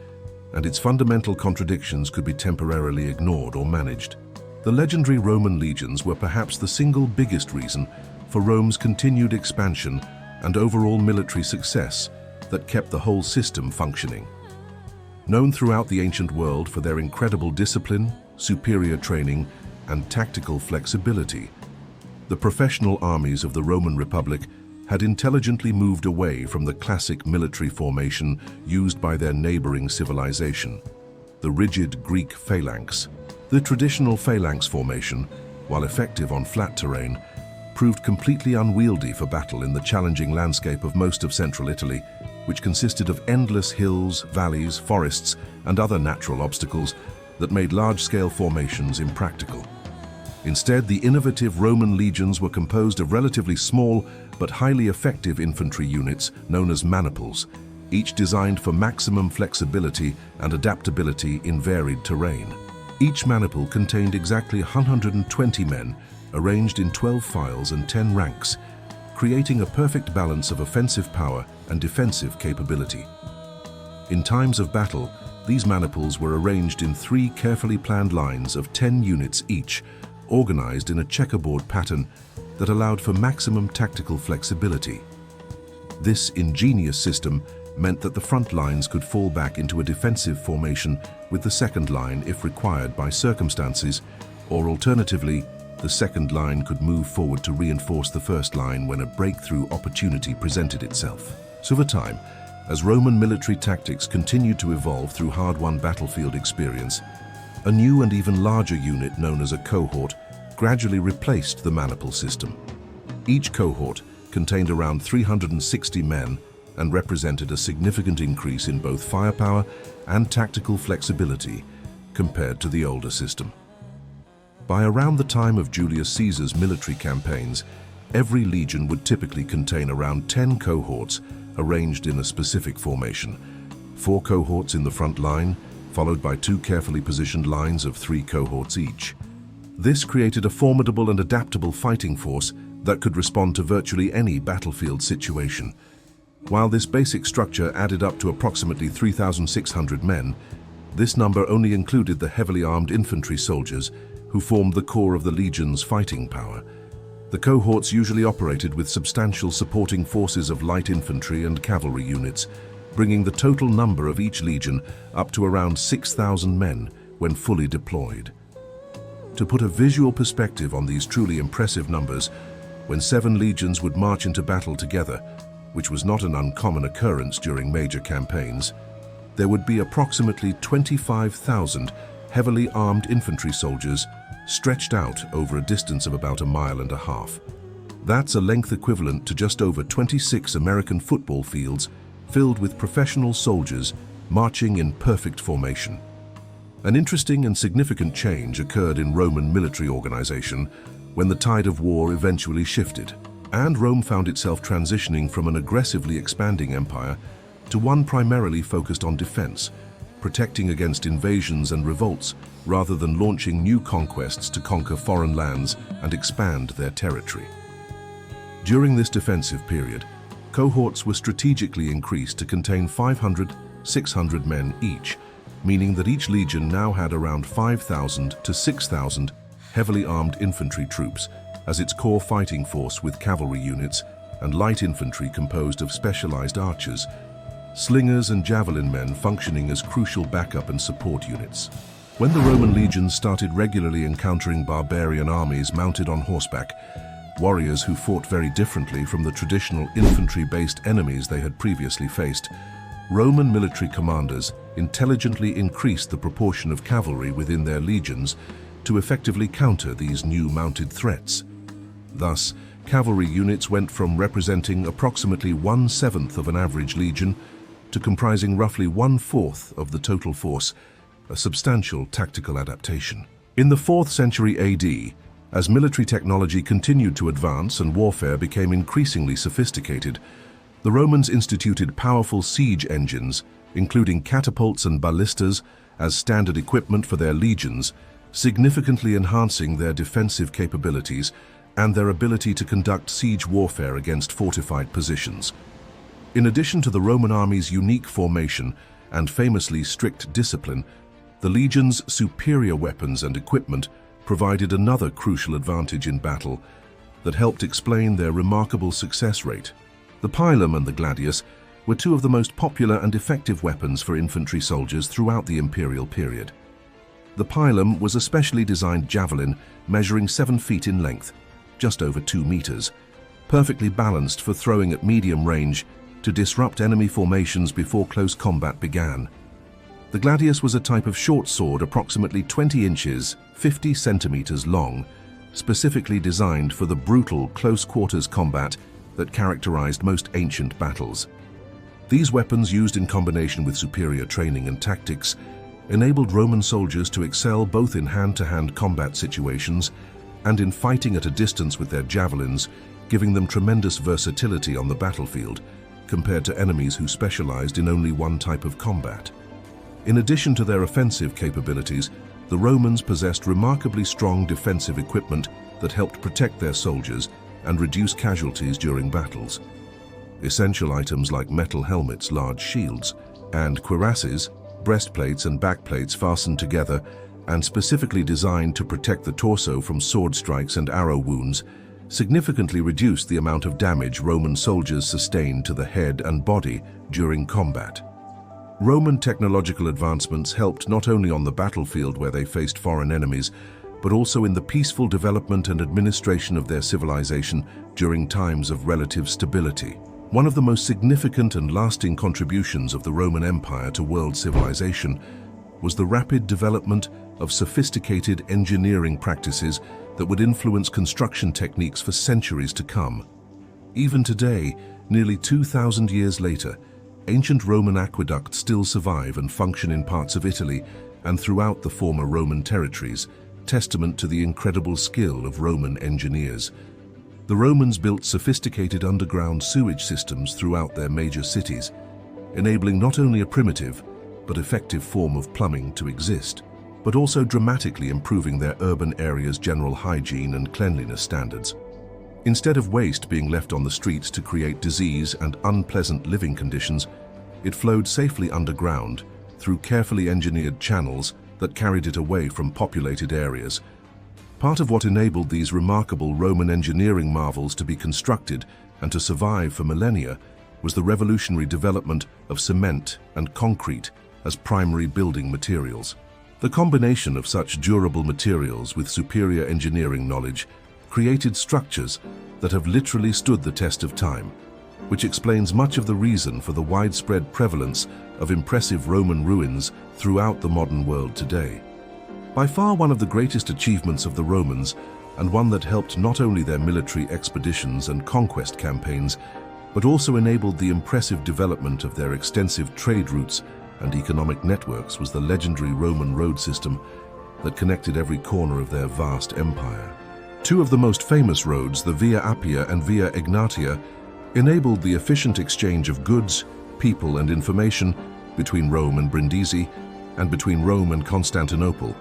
and its fundamental contradictions could be temporarily ignored or managed. The legendary Roman legions were perhaps the single biggest reason for Rome's continued expansion and overall military success that kept the whole system functioning. Known throughout the ancient world for their incredible discipline, superior training, and tactical flexibility, the professional armies of the Roman Republic had intelligently moved away from the classic military formation used by their neighboring civilization, the rigid Greek phalanx. The traditional phalanx formation, while effective on flat terrain, proved completely unwieldy for battle in the challenging landscape of most of central Italy, which consisted of endless hills, valleys, forests, and other natural obstacles that made large-scale formations impractical. Instead, the innovative Roman legions were composed of relatively small but highly effective infantry units known as maniples, each designed for maximum flexibility and adaptability in varied terrain. Each maniple contained exactly 120 men, arranged in 12 files and 10 ranks, creating a perfect balance of offensive power and defensive capability. In times of battle, these maniples were arranged in 3 carefully planned lines of 10 units each, organized in a checkerboard pattern that allowed for maximum tactical flexibility. This ingenious system meant that the front lines could fall back into a defensive formation with the second line if required by circumstances, or alternatively, the second line could move forward to reinforce the first line when a breakthrough opportunity presented itself. So over time, as Roman military tactics continued to evolve through hard-won battlefield experience, a new and even larger unit known as a cohort gradually replaced the maniple system. Each cohort contained around 360 men and represented a significant increase in both firepower and tactical flexibility compared to the older system. By around the time of Julius Caesar's military campaigns, every legion would typically contain around 10 cohorts arranged in a specific formation, 4 cohorts in the front line, followed by 2 carefully positioned lines of 3 cohorts each. This created a formidable and adaptable fighting force that could respond to virtually any battlefield situation. While this basic structure added up to approximately 3,600 men, this number only included the heavily armed infantry soldiers who formed the core of the legion's fighting power. The cohorts usually operated with substantial supporting forces of light infantry and cavalry units, bringing the total number of each legion up to around 6,000 men when fully deployed. To put a visual perspective on these truly impressive numbers, when 7 legions would march into battle together, which was not an uncommon occurrence during major campaigns, there would be approximately 25,000 heavily armed infantry soldiers stretched out over a distance of about 1.5 miles. That's a length equivalent to just over 26 American football fields filled with professional soldiers marching in perfect formation. An interesting and significant change occurred in Roman military organization when the tide of war eventually shifted, and Rome found itself transitioning from an aggressively expanding empire to one primarily focused on defense, protecting against invasions and revolts rather than launching new conquests to conquer foreign lands and expand their territory. During this defensive period, cohorts were strategically increased to contain 500, 600 men each, meaning that each legion now had around 5,000 to 6,000 heavily armed infantry troops as its core fighting force, with cavalry units and light infantry composed of specialized archers, slingers and javelin men functioning as crucial backup and support units. When the Roman legions started regularly encountering barbarian armies mounted on horseback, warriors who fought very differently from the traditional infantry-based enemies they had previously faced, Roman military commanders intelligently increased the proportion of cavalry within their legions to effectively counter these new mounted threats. Thus, cavalry units went from representing approximately 1/7 of an average legion to comprising roughly 1/4 of the total force, a substantial tactical adaptation. In the 4th century AD, as military technology continued to advance and warfare became increasingly sophisticated, the Romans instituted powerful siege engines, including catapults and ballistas, as standard equipment for their legions, significantly enhancing their defensive capabilities and their ability to conduct siege warfare against fortified positions. In addition to the Roman army's unique formation and famously strict discipline, the legion's superior weapons and equipment provided another crucial advantage in battle that helped explain their remarkable success rate. The pilum and the gladius were two of the most popular and effective weapons for infantry soldiers throughout the imperial period. The pilum was a specially designed javelin measuring 7 feet in length, just over 2 meters, perfectly balanced for throwing at medium range to disrupt enemy formations before close combat began. The gladius was a type of short sword approximately 20 inches, 50 centimeters long, specifically designed for the brutal close-quarters combat that characterized most ancient battles. These weapons, used in combination with superior training and tactics, enabled Roman soldiers to excel both in hand-to-hand combat situations and in fighting at a distance with their javelins, giving them tremendous versatility on the battlefield compared to enemies who specialized in only one type of combat. In addition to their offensive capabilities, the Romans possessed remarkably strong defensive equipment that helped protect their soldiers and reduce casualties during battles. Essential items like metal helmets, large shields, and cuirasses, breastplates and backplates fastened together and specifically designed to protect the torso from sword strikes and arrow wounds, significantly reduced the amount of damage Roman soldiers sustained to the head and body during combat. Roman technological advancements helped not only on the battlefield where they faced foreign enemies, but also in the peaceful development and administration of their civilization during times of relative stability. One of the most significant and lasting contributions of the Roman Empire to world civilization was the rapid development of sophisticated engineering practices that would influence construction techniques for centuries to come. Even today, nearly 2,000 years later, ancient Roman aqueducts still survive and function in parts of Italy and throughout the former Roman territories, testament to the incredible skill of Roman engineers. The Romans built sophisticated underground sewage systems throughout their major cities, enabling not only a primitive but effective form of plumbing to exist, but also dramatically improving their urban areas' general hygiene and cleanliness standards. Instead of waste being left on the streets to create disease and unpleasant living conditions, it flowed safely underground through carefully engineered channels that carried it away from populated areas. Part of what enabled these remarkable Roman engineering marvels to be constructed and to survive for millennia was the revolutionary development of cement and concrete as primary building materials. The combination of such durable materials with superior engineering knowledge created structures that have literally stood the test of time, which explains much of the reason for the widespread prevalence of impressive Roman ruins throughout the modern world today. By far one of the greatest achievements of the Romans, and one that helped not only their military expeditions and conquest campaigns, but also enabled the impressive development of their extensive trade routes and economic networks, was the legendary Roman road system that connected every corner of their vast empire. Two of the most famous roads, the Via Appia and Via Egnatia, enabled the efficient exchange of goods, people and information between Rome and Brindisi and between Rome and Constantinople,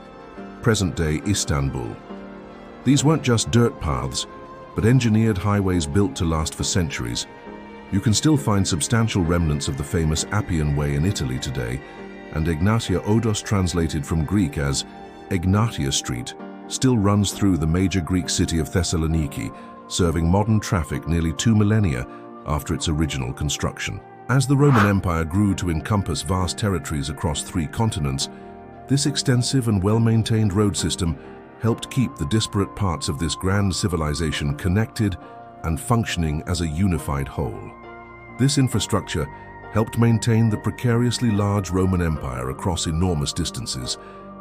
present-day Istanbul. These weren't just dirt paths, but engineered highways built to last for centuries. You can still find substantial remnants of the famous Appian Way in Italy today, and Egnatia Odos, translated from Greek as Egnatia Street, still runs through the major Greek city of Thessaloniki, serving modern traffic nearly 2 millennia after its original construction. As the Roman Empire grew to encompass vast territories across 3 continents, this extensive and well-maintained road system helped keep the disparate parts of this grand civilization connected and functioning as a unified whole. This infrastructure helped maintain the precariously large Roman Empire across enormous distances,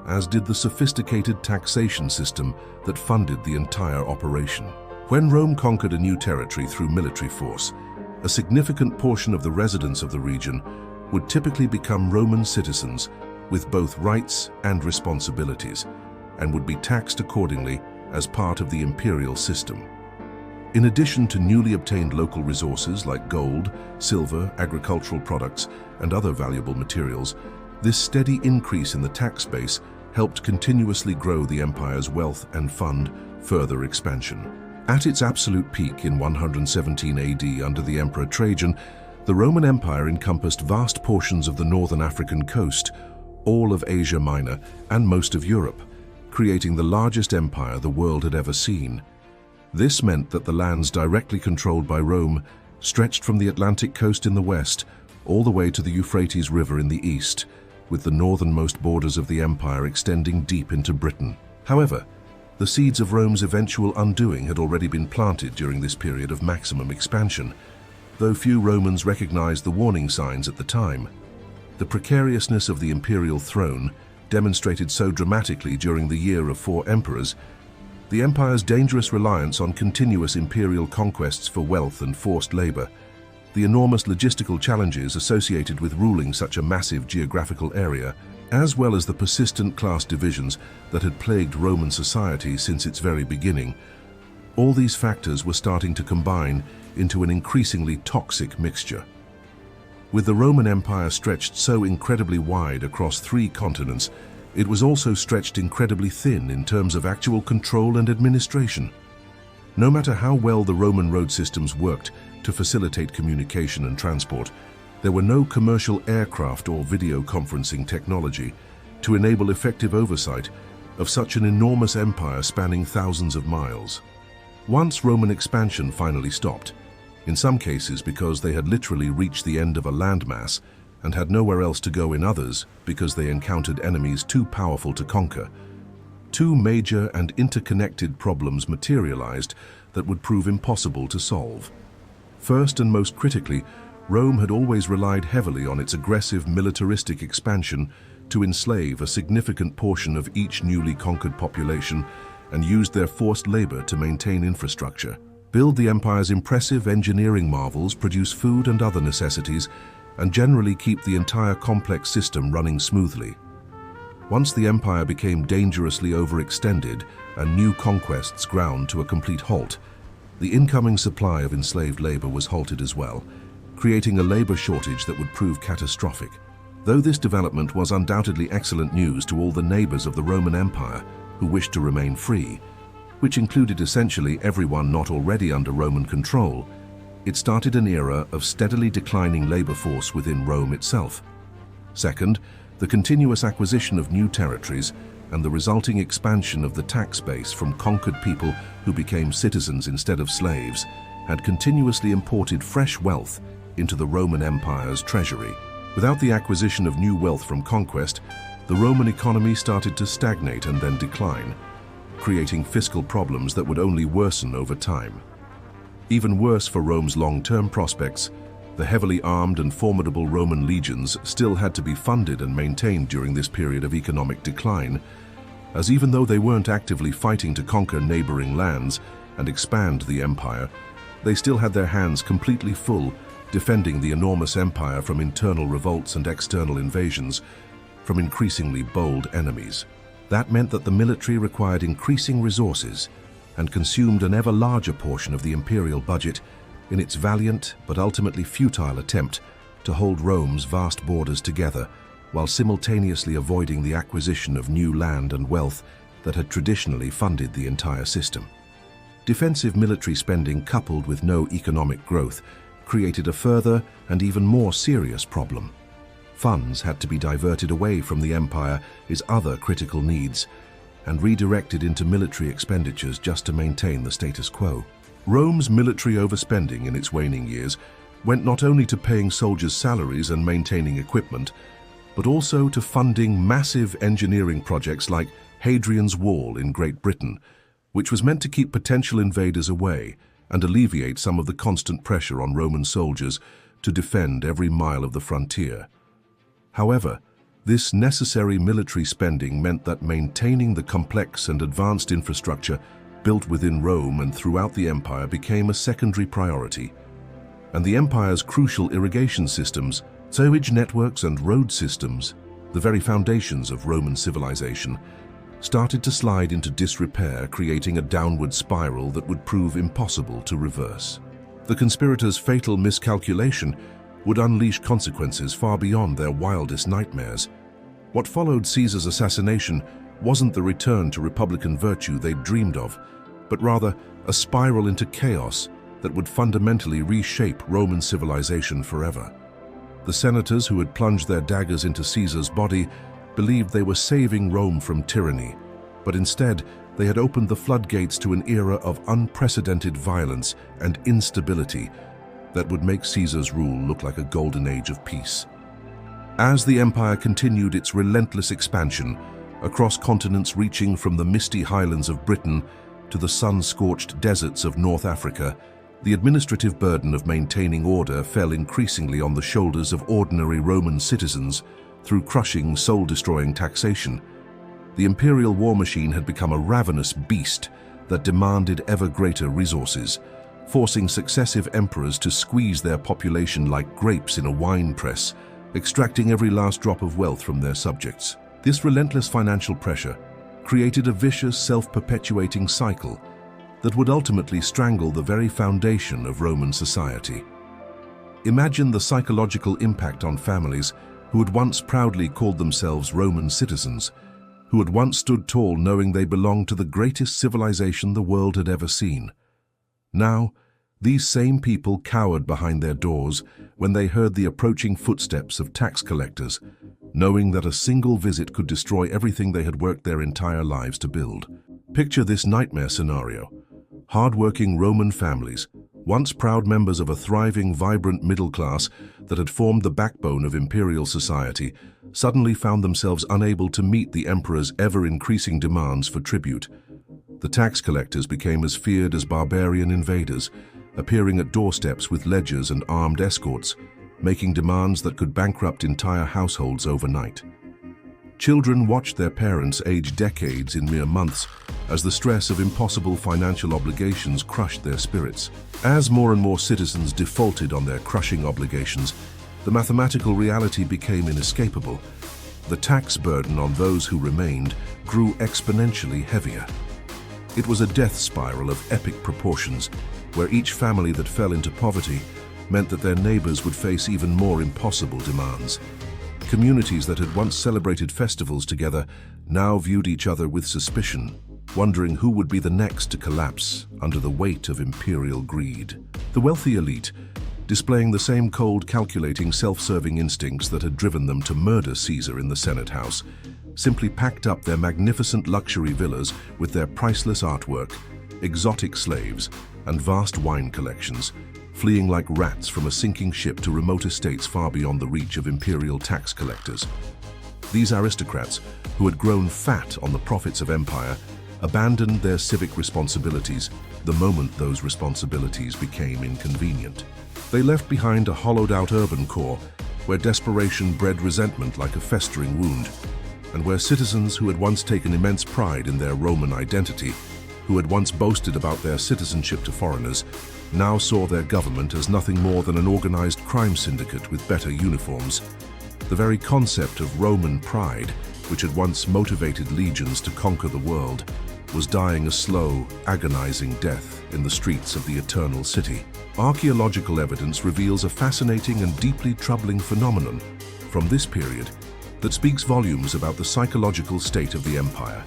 as did the sophisticated taxation system that funded the entire operation. When Rome conquered a new territory through military force, a significant portion of the residents of the region would typically become Roman citizens with both rights and responsibilities, and would be taxed accordingly as part of the imperial system. In addition to newly obtained local resources like gold, silver, agricultural products, and other valuable materials, this steady increase in the tax base helped continuously grow the empire's wealth and fund further expansion. At its absolute peak in 117 AD under the Emperor Trajan, the Roman Empire encompassed vast portions of the northern African coast, all of Asia Minor, and most of Europe, creating the largest empire the world had ever seen. This meant that the lands directly controlled by Rome stretched from the Atlantic coast in the west all the way to the Euphrates River in the east, with the northernmost borders of the empire extending deep into Britain. However, the seeds of Rome's eventual undoing had already been planted during this period of maximum expansion, though few Romans recognized the warning signs at the time. The precariousness of the imperial throne, demonstrated so dramatically during the year of 4 emperors, the empire's dangerous reliance on continuous imperial conquests for wealth and forced labor, the enormous logistical challenges associated with ruling such a massive geographical area, as well as the persistent class divisions that had plagued Roman society since its very beginning, all these factors were starting to combine into an increasingly toxic mixture. With the Roman Empire stretched so incredibly wide across 3 continents, it was also stretched incredibly thin in terms of actual control and administration. No matter how well the Roman road systems worked to facilitate communication and transport, there were no commercial aircraft or video conferencing technology to enable effective oversight of such an enormous empire spanning thousands of miles. Once Roman expansion finally stopped, in some cases because they had literally reached the end of a landmass and had nowhere else to go, in others because they encountered enemies too powerful to conquer, 2 major and interconnected problems materialized that would prove impossible to solve. First and most critically, Rome had always relied heavily on its aggressive militaristic expansion to enslave a significant portion of each newly conquered population and used their forced labor to maintain infrastructure, build the empire's impressive engineering marvels, produce food and other necessities, and generally keep the entire complex system running smoothly. Once the empire became dangerously overextended and new conquests ground to a complete halt, the incoming supply of enslaved labor was halted as well, creating a labor shortage that would prove catastrophic. Though this development was undoubtedly excellent news to all the neighbors of the Roman Empire who wished to remain free, which included essentially everyone not already under Roman control, it started an era of steadily declining labor force within Rome itself. Second, the continuous acquisition of new territories and the resulting expansion of the tax base from conquered people who became citizens instead of slaves had continuously imported fresh wealth into the Roman Empire's treasury. Without the acquisition of new wealth from conquest, the Roman economy started to stagnate and then decline, creating fiscal problems that would only worsen over time. Even worse for Rome's long-term prospects, the heavily armed and formidable Roman legions still had to be funded and maintained during this period of economic decline, as even though they weren't actively fighting to conquer neighboring lands and expand the empire, they still had their hands completely full defending the enormous empire from internal revolts and external invasions from increasingly bold enemies. That meant that the military required increasing resources and consumed an ever larger portion of the imperial budget in its valiant but ultimately futile attempt to hold Rome's vast borders together while simultaneously avoiding the acquisition of new land and wealth that had traditionally funded the entire system. Defensive military spending coupled with no economic growth created a further and even more serious problem. Funds had to be diverted away from the empire's other critical needs and redirected into military expenditures just to maintain the status quo. Rome's military overspending in its waning years went not only to paying soldiers' salaries and maintaining equipment, but also to funding massive engineering projects like Hadrian's Wall in Great Britain, which was meant to keep potential invaders away and alleviate some of the constant pressure on Roman soldiers to defend every mile of the frontier. However, this necessary military spending meant that maintaining the complex and advanced infrastructure built within Rome and throughout the empire became a secondary priority, and the empire's crucial irrigation systems, sewage networks and road systems, the very foundations of Roman civilization, started to slide into disrepair, creating a downward spiral that would prove impossible to reverse. The conspirators' fatal miscalculation would unleash consequences far beyond their wildest nightmares. What followed Caesar's assassination wasn't the return to republican virtue they'd dreamed of, but rather a spiral into chaos that would fundamentally reshape Roman civilization forever. The senators who had plunged their daggers into Caesar's body believed they were saving Rome from tyranny, but instead they had opened the floodgates to an era of unprecedented violence and instability that would make Caesar's rule look like a golden age of peace. As the empire continued its relentless expansion across continents reaching from the misty highlands of Britain to the sun-scorched deserts of North Africa, the administrative burden of maintaining order fell increasingly on the shoulders of ordinary Roman citizens through crushing, soul-destroying taxation. The imperial war machine had become a ravenous beast that demanded ever greater resources, forcing successive emperors to squeeze their population like grapes in a wine press, extracting every last drop of wealth from their subjects. This relentless financial pressure created a vicious, self-perpetuating cycle that would ultimately strangle the very foundation of Roman society. Imagine the psychological impact on families who had once proudly called themselves Roman citizens, who had once stood tall knowing they belonged to the greatest civilization the world had ever seen. Now, these same people cowered behind their doors when they heard the approaching footsteps of tax collectors, knowing that a single visit could destroy everything they had worked their entire lives to build. Picture this nightmare scenario. Hard-working Roman families, once proud members of a thriving, vibrant middle class that had formed the backbone of imperial society, suddenly found themselves unable to meet the emperor's ever-increasing demands for tribute. The tax collectors became as feared as barbarian invaders, appearing at doorsteps with ledgers and armed escorts, making demands that could bankrupt entire households overnight. Children watched their parents age decades in mere months as the stress of impossible financial obligations crushed their spirits. As more and more citizens defaulted on their crushing obligations, the mathematical reality became inescapable. The tax burden on those who remained grew exponentially heavier. It was a death spiral of epic proportions, where each family that fell into poverty meant that their neighbors would face even more impossible demands. Communities that had once celebrated festivals together now viewed each other with suspicion. wondering who would be the next to collapse under the weight of imperial greed. The wealthy elite, displaying the same cold, calculating, self-serving instincts that had driven them to murder Caesar in the Senate House, simply packed up their magnificent luxury villas with their priceless artwork, exotic slaves, and vast wine collections, fleeing like rats from a sinking ship to remote estates far beyond the reach of imperial tax collectors. These aristocrats, who had grown fat on the profits of empire, abandoned their civic responsibilities the moment those responsibilities became inconvenient. They left behind a hollowed-out urban core where desperation bred resentment like a festering wound, and where citizens who had once taken immense pride in their Roman identity, who had once boasted about their citizenship to foreigners, now saw their government as nothing more than an organized crime syndicate with better uniforms. The very concept of Roman pride, which had once motivated legions to conquer the world, was dying a slow, agonizing death in the streets of the Eternal City. Archaeological evidence reveals a fascinating and deeply troubling phenomenon from this period that speaks volumes about the psychological state of the empire.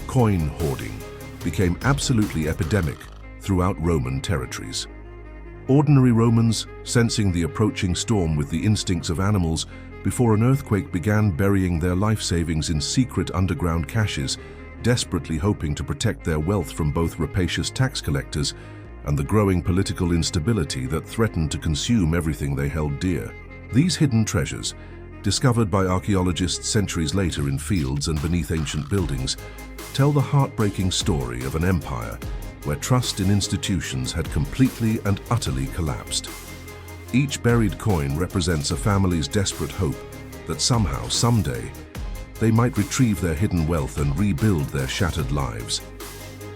Coin hoarding became absolutely epidemic throughout Roman territories. Ordinary Romans, sensing the approaching storm with the instincts of animals, before an earthquake began burying their life savings in secret underground caches, desperately hoping to protect their wealth from both rapacious tax collectors and the growing political instability that threatened to consume everything they held dear. These hidden treasures, discovered by archaeologists centuries later in fields and beneath ancient buildings, tell the heartbreaking story of an empire where trust in institutions had completely and utterly collapsed. Each buried coin represents a family's desperate hope that somehow, someday, they might retrieve their hidden wealth and rebuild their shattered lives.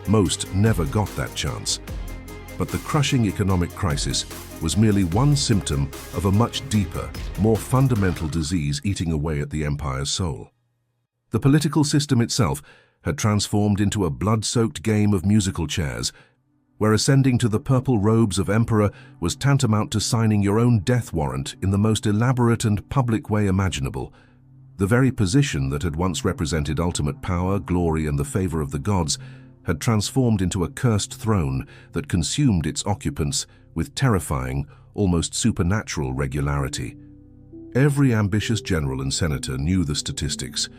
Most never got that chance, but the crushing economic crisis was merely one symptom of a much deeper, more fundamental disease eating away at the empire's soul. The political system itself had transformed into a blood-soaked game of musical chairs, where ascending to the purple robes of emperor was tantamount to signing your own death warrant in the most elaborate and public way imaginable. The very position that had once represented ultimate power, glory, and the favor of the gods had transformed into a cursed throne that consumed its occupants with terrifying, almost supernatural regularity. Every ambitious general and senator knew the statistics,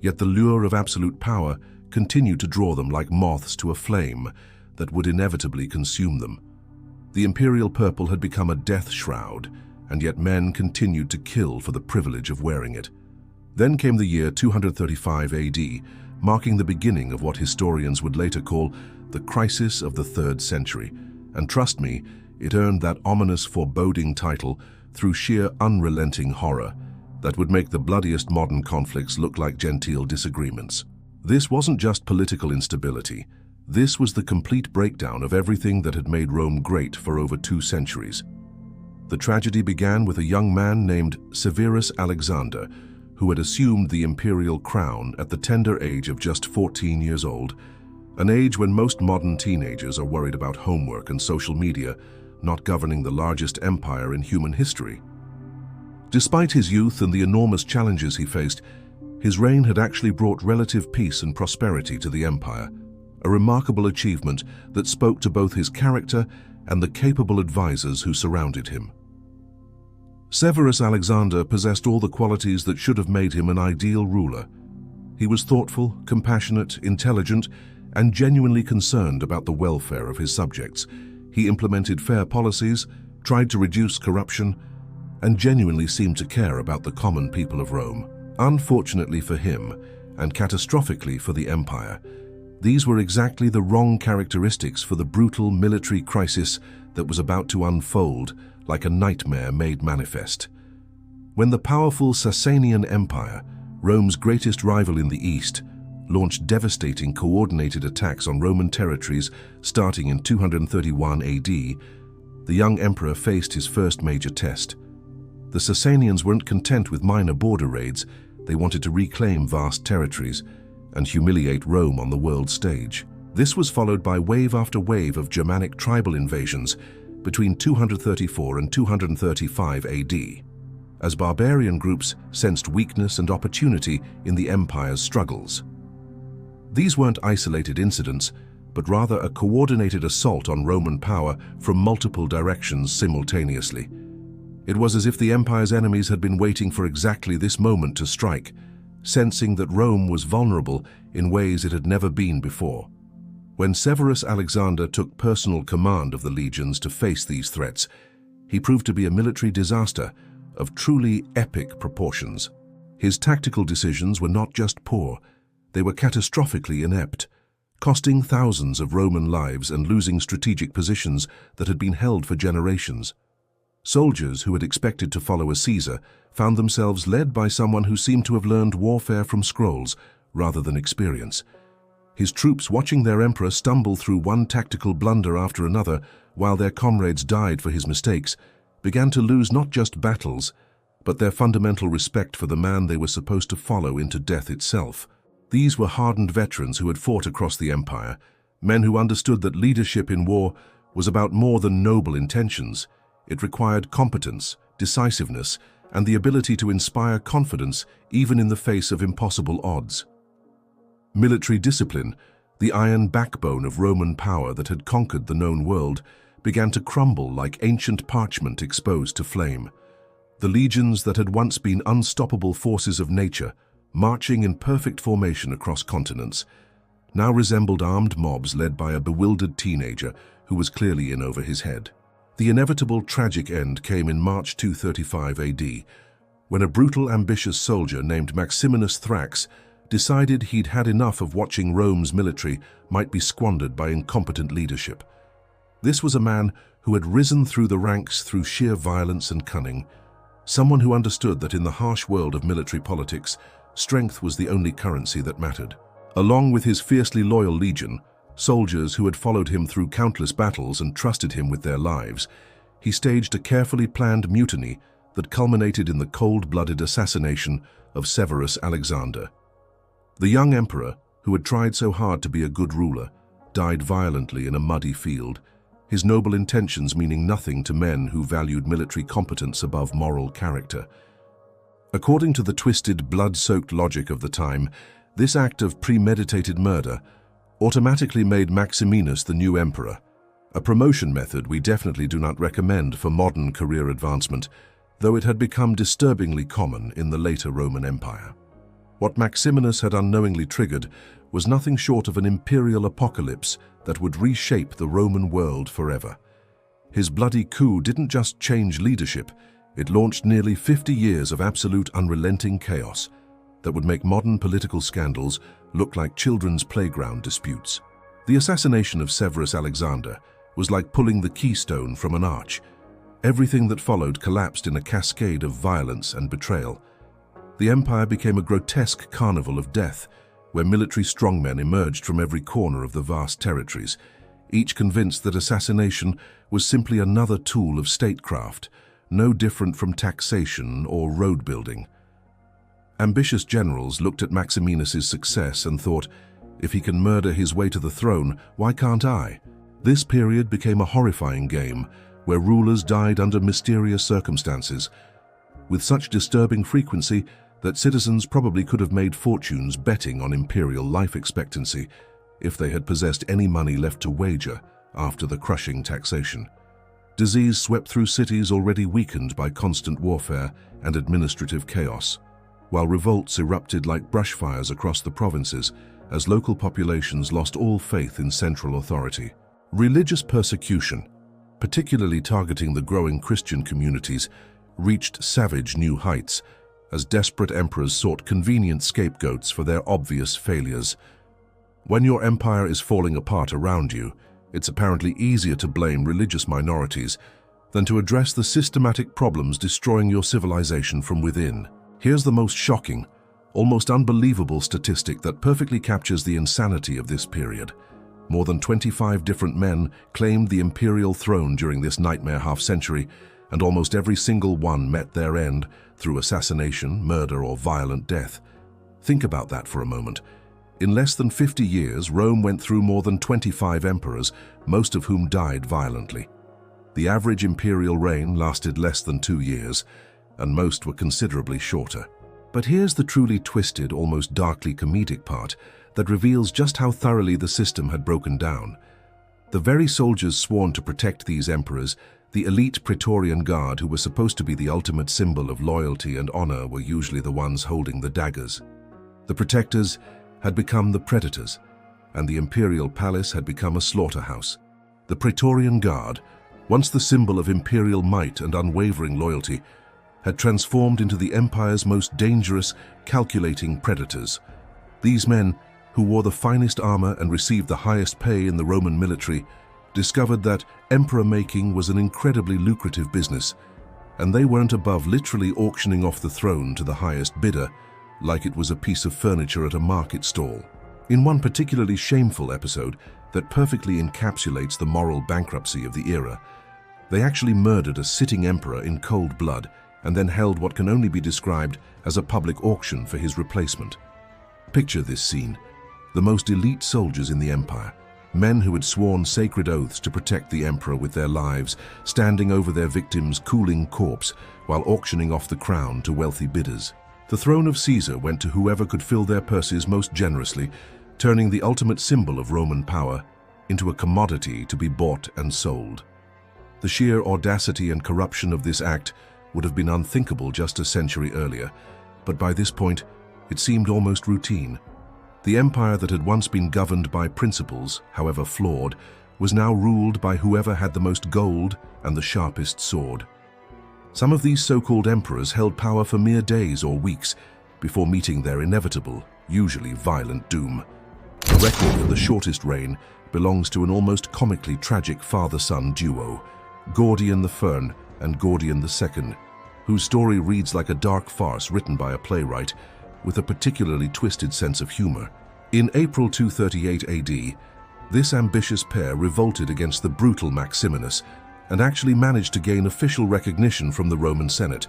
yet the lure of absolute power continued to draw them like moths to a flame that would inevitably consume them. The imperial purple had become a death shroud, and yet men continued to kill for the privilege of wearing it. Then came the year 235 AD, marking the beginning of what historians would later call the crisis of the 3rd century. And trust me, it earned that ominous, foreboding title through sheer unrelenting horror that would make the bloodiest modern conflicts look like genteel disagreements. This wasn't just political instability. This was the complete breakdown of everything that had made Rome great for over 2 centuries. The tragedy began with a young man named Severus Alexander, who had assumed the imperial crown at the tender age of just 14 years old, an age when most modern teenagers are worried about homework and social media, not governing the largest empire in human history. Despite his youth and the enormous challenges he faced, his reign had actually brought relative peace and prosperity to the empire, a remarkable achievement that spoke to both his character and the capable advisors who surrounded him. Severus Alexander possessed all the qualities that should have made him an ideal ruler. He was thoughtful, compassionate, intelligent, and genuinely concerned about the welfare of his subjects. He implemented fair policies, tried to reduce corruption, and genuinely seemed to care about the common people of Rome. Unfortunately for him, and catastrophically for the empire, these were exactly the wrong characteristics for the brutal military crisis that was about to unfold like a nightmare made manifest. When the powerful Sasanian Empire, Rome's greatest rival in the east, launched devastating coordinated attacks on Roman territories starting in 231 AD, the young emperor faced his first major test. The Sasanians weren't content with minor border raids. They wanted to reclaim vast territories and humiliate Rome on the world stage. This was followed by wave after wave of Germanic tribal invasions between 234 and 235 AD, as barbarian groups sensed weakness and opportunity in the empire's struggles. These weren't isolated incidents, but rather a coordinated assault on Roman power from multiple directions simultaneously. It was as if the empire's enemies had been waiting for exactly this moment to strike, sensing that Rome was vulnerable in ways it had never been before. When Severus Alexander took personal command of the legions to face these threats, he proved to be a military disaster of truly epic proportions. His tactical decisions were not just poor, they were catastrophically inept, costing thousands of Roman lives and losing strategic positions that had been held for generations. Soldiers who had expected to follow a Caesar found themselves led by someone who seemed to have learned warfare from scrolls rather than experience. His troops, watching their emperor stumble through one tactical blunder after another while their comrades died for his mistakes, began to lose not just battles, but their fundamental respect for the man they were supposed to follow into death itself. These were hardened veterans who had fought across the empire, men who understood that leadership in war was about more than noble intentions. It required competence, decisiveness, and the ability to inspire confidence even in the face of impossible odds. Military discipline, the iron backbone of Roman power that had conquered the known world, began to crumble like ancient parchment exposed to flame. The legions that had once been unstoppable forces of nature, marching in perfect formation across continents, now resembled armed mobs led by a bewildered teenager who was clearly in over his head. The inevitable tragic end came in March 235 AD, when a brutal, ambitious soldier named Maximinus Thrax decided he'd had enough of watching Rome's military might be squandered by incompetent leadership. This was a man who had risen through the ranks through sheer violence and cunning, someone who understood that in the harsh world of military politics, strength was the only currency that mattered. Along with his fiercely loyal legion, soldiers who had followed him through countless battles and trusted him with their lives, he staged a carefully planned mutiny that culminated in the cold-blooded assassination of Severus Alexander. The young emperor, who had tried so hard to be a good ruler, died violently in a muddy field, his noble intentions meaning nothing to men who valued military competence above moral character. According to the twisted, blood-soaked logic of the time, this act of premeditated murder automatically made Maximinus the new emperor, a promotion method we definitely do not recommend for modern career advancement, though it had become disturbingly common in the later Roman Empire. What Maximinus had unknowingly triggered was nothing short of an imperial apocalypse that would reshape the Roman world forever. His bloody coup didn't just change leadership, it launched nearly 50 years of absolute unrelenting chaos that would make modern political scandals look like children's playground disputes. The assassination of Severus Alexander was like pulling the keystone from an arch. Everything that followed collapsed in a cascade of violence and betrayal. The empire became a grotesque carnival of death, where military strongmen emerged from every corner of the vast territories, each convinced that assassination was simply another tool of statecraft, no different from taxation or road building. Ambitious generals looked at Maximinus's success and thought, if he can murder his way to the throne, why can't I? This period became a horrifying game, where rulers died under mysterious circumstances, with such disturbing frequency that citizens probably could have made fortunes betting on imperial life expectancy if they had possessed any money left to wager after the crushing taxation. Disease swept through cities already weakened by constant warfare and administrative chaos, while revolts erupted like brushfires across the provinces as local populations lost all faith in central authority. Religious persecution, particularly targeting the growing Christian communities, reached savage new heights as desperate emperors sought convenient scapegoats for their obvious failures. When your empire is falling apart around you, it's apparently easier to blame religious minorities than to address the systematic problems destroying your civilization from within. Here's the most shocking, almost unbelievable statistic that perfectly captures the insanity of this period. More than 25 different men claimed the imperial throne during this nightmare half-century, and almost every single one met their end through assassination, murder, or violent death. Think about that for a moment. In less than 50 years, Rome went through more than 25 emperors, most of whom died violently. The average imperial reign lasted less than 2 years, and most were considerably shorter. But here's the truly twisted, almost darkly comedic part. that reveals just how thoroughly the system had broken down. The very soldiers sworn to protect these emperors, the elite Praetorian Guard who were supposed to be the ultimate symbol of loyalty and honor, were usually the ones holding the daggers. The protectors had become the predators, and the imperial palace had become a slaughterhouse. The Praetorian Guard, once the symbol of imperial might and unwavering loyalty, had transformed into the empire's most dangerous, calculating predators. These men, who wore the finest armor and received the highest pay in the Roman military, discovered that emperor-making was an incredibly lucrative business, and they weren't above literally auctioning off the throne to the highest bidder, like it was a piece of furniture at a market stall. In one particularly shameful episode that perfectly encapsulates the moral bankruptcy of the era, they actually murdered a sitting emperor in cold blood and then held what can only be described as a public auction for his replacement. Picture this scene: the most elite soldiers in the empire, men who had sworn sacred oaths to protect the emperor with their lives, standing over their victim's cooling corpse while auctioning off the crown to wealthy bidders. The throne of Caesar went to whoever could fill their purses most generously, turning the ultimate symbol of Roman power into a commodity to be bought and sold. The sheer audacity and corruption of this act would have been unthinkable just a century earlier, but by this point, it seemed almost routine. The empire that had once been governed by principles, however flawed, was now ruled by whoever had the most gold and the sharpest sword. Some of these so-called emperors held power for mere days or weeks before meeting their inevitable, usually violent doom. The record for the shortest reign belongs to an almost comically tragic father-son duo, Gordian the Fern and Gordian II, whose story reads like a dark farce written by a playwright with a particularly twisted sense of humor. In April 238 AD, this ambitious pair revolted against the brutal Maximinus and actually managed to gain official recognition from the Roman Senate,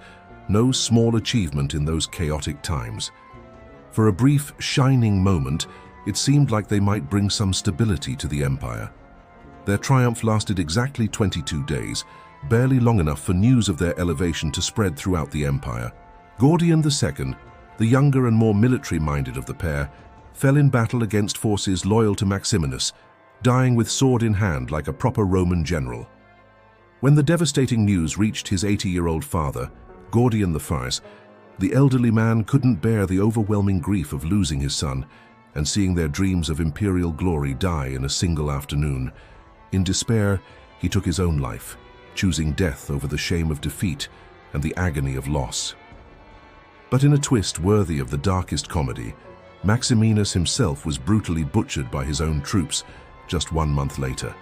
no small achievement in those chaotic times. For a brief, shining moment, it seemed like they might bring some stability to the empire. Their triumph lasted exactly 22 days, barely long enough for news of their elevation to spread throughout the empire. Gordian II, the younger and more military-minded of the pair, fell in battle against forces loyal to Maximinus, dying with sword in hand like a proper Roman general. When the devastating news reached his 80-year-old father, Gordian I, the elderly man couldn't bear the overwhelming grief of losing his son and seeing their dreams of imperial glory die in a single afternoon. In despair, he took his own life, choosing death over the shame of defeat and the agony of loss. But in a twist worthy of the darkest comedy, Maximinus himself was brutally butchered by his own troops just 1 month later,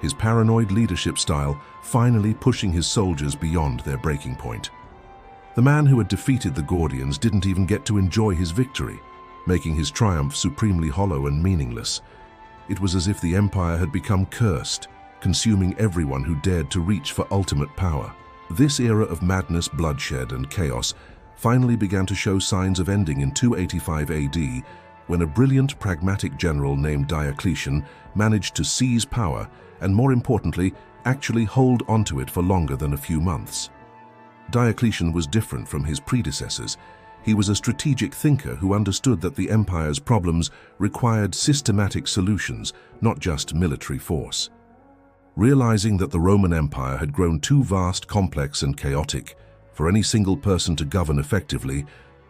his paranoid leadership style finally pushing his soldiers beyond their breaking point. The man who had defeated the Gordians didn't even get to enjoy his victory, making his triumph supremely hollow and meaningless. It was as if the empire had become cursed, consuming everyone who dared to reach for ultimate power. This era of madness, bloodshed, and chaos finally began to show signs of ending in 285 AD, when a brilliant, pragmatic general named Diocletian managed to seize power and, more importantly, actually hold onto it for longer than a few months. Diocletian was different from his predecessors. He was a strategic thinker who understood that the empire's problems required systematic solutions, not just military force. Realizing that the Roman Empire had grown too vast, complex, and chaotic for any single person to govern effectively,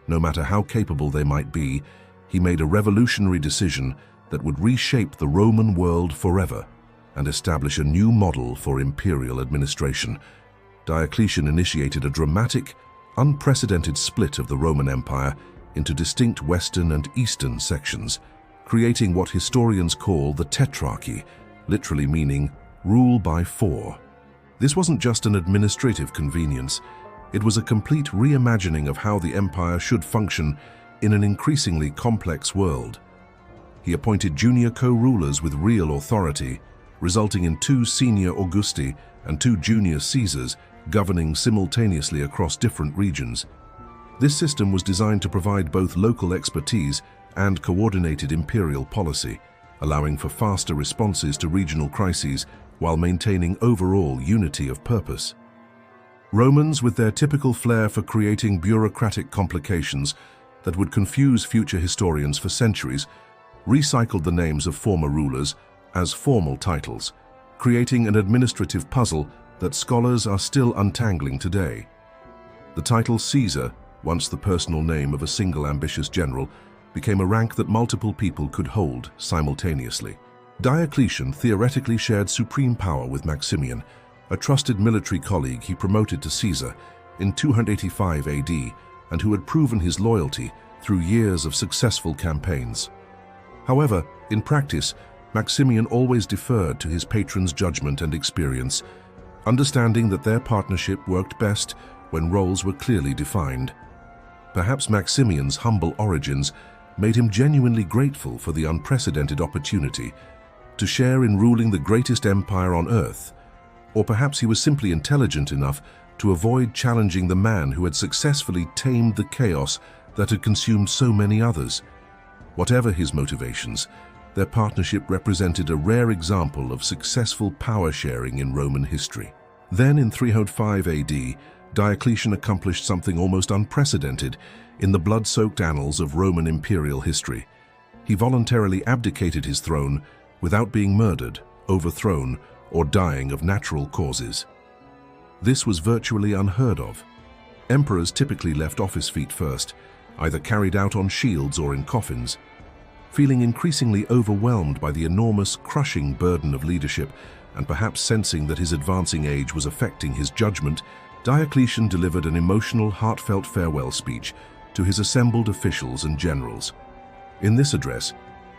no matter how capable they might be, he made a revolutionary decision that would reshape the Roman world forever and establish a new model for imperial administration. Diocletian initiated a dramatic, unprecedented split of the Roman Empire into distinct Western and Eastern sections, creating what historians call the Tetrarchy, literally meaning rule by four. This wasn't just an administrative convenience. It was a complete reimagining of how the empire should function in an increasingly complex world. He appointed junior co-rulers with real authority, resulting in 2 senior Augusti and 2 junior Caesars governing simultaneously across different regions. This system was designed to provide both local expertise and coordinated imperial policy, allowing for faster responses to regional crises while maintaining overall unity of purpose. Romans, with their typical flair for creating bureaucratic complications that would confuse future historians for centuries, recycled the names of former rulers as formal titles, creating an administrative puzzle that scholars are still untangling today. The title Caesar, once the personal name of a single ambitious general, became a rank that multiple people could hold simultaneously. Diocletian theoretically shared supreme power with Maximian, a trusted military colleague he promoted to Caesar in 285 AD and who had proven his loyalty through years of successful campaigns. However, in practice, Maximian always deferred to his patron's judgment and experience, understanding that their partnership worked best when roles were clearly defined. Perhaps Maximian's humble origins made him genuinely grateful for the unprecedented opportunity to share in ruling the greatest empire on earth, or perhaps he was simply intelligent enough to avoid challenging the man who had successfully tamed the chaos that had consumed so many others. Whatever his motivations, their partnership represented a rare example of successful power sharing in Roman history. Then in 305 AD, Diocletian accomplished something almost unprecedented in the blood-soaked annals of Roman imperial history. He voluntarily abdicated his throne without being murdered, overthrown, or dying of natural causes. This was virtually unheard of. Emperors typically left office feet first, either carried out on shields or in coffins. Feeling increasingly overwhelmed by the enormous, crushing burden of leadership, and perhaps sensing that his advancing age was affecting his judgment, Diocletian delivered an emotional, heartfelt farewell speech to his assembled officials and generals. In this address,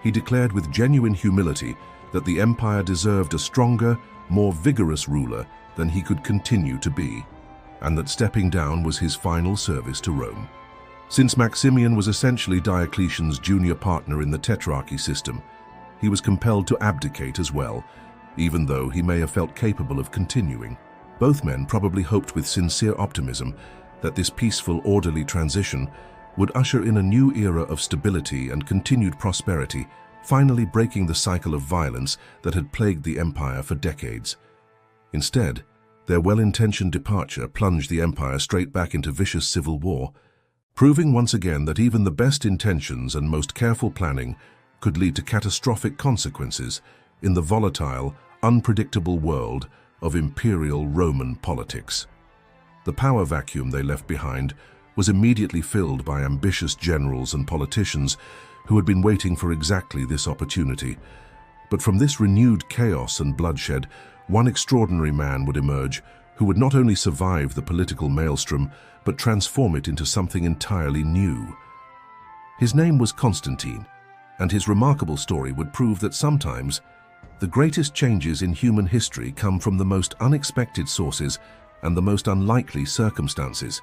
he declared with genuine humility that the empire deserved a stronger, more vigorous ruler than he could continue to be, and that stepping down was his final service to Rome. Since Maximian was essentially Diocletian's junior partner in the tetrarchy system, he was compelled to abdicate as well, even though he may have felt capable of continuing. Both men probably hoped with sincere optimism that this peaceful, orderly transition would usher in a new era of stability and continued prosperity, finally breaking the cycle of violence that had plagued the empire for decades. Instead, their well-intentioned departure plunged the empire straight back into vicious civil war, proving once again that even the best intentions and most careful planning could lead to catastrophic consequences in the volatile, unpredictable world of imperial Roman politics. The power vacuum they left behind was immediately filled by ambitious generals and politicians who had been waiting for exactly this opportunity. But from this renewed chaos and bloodshed, one extraordinary man would emerge who would not only survive the political maelstrom, but transform it into something entirely new. His name was Constantine, and his remarkable story would prove that sometimes the greatest changes in human history come from the most unexpected sources and the most unlikely circumstances.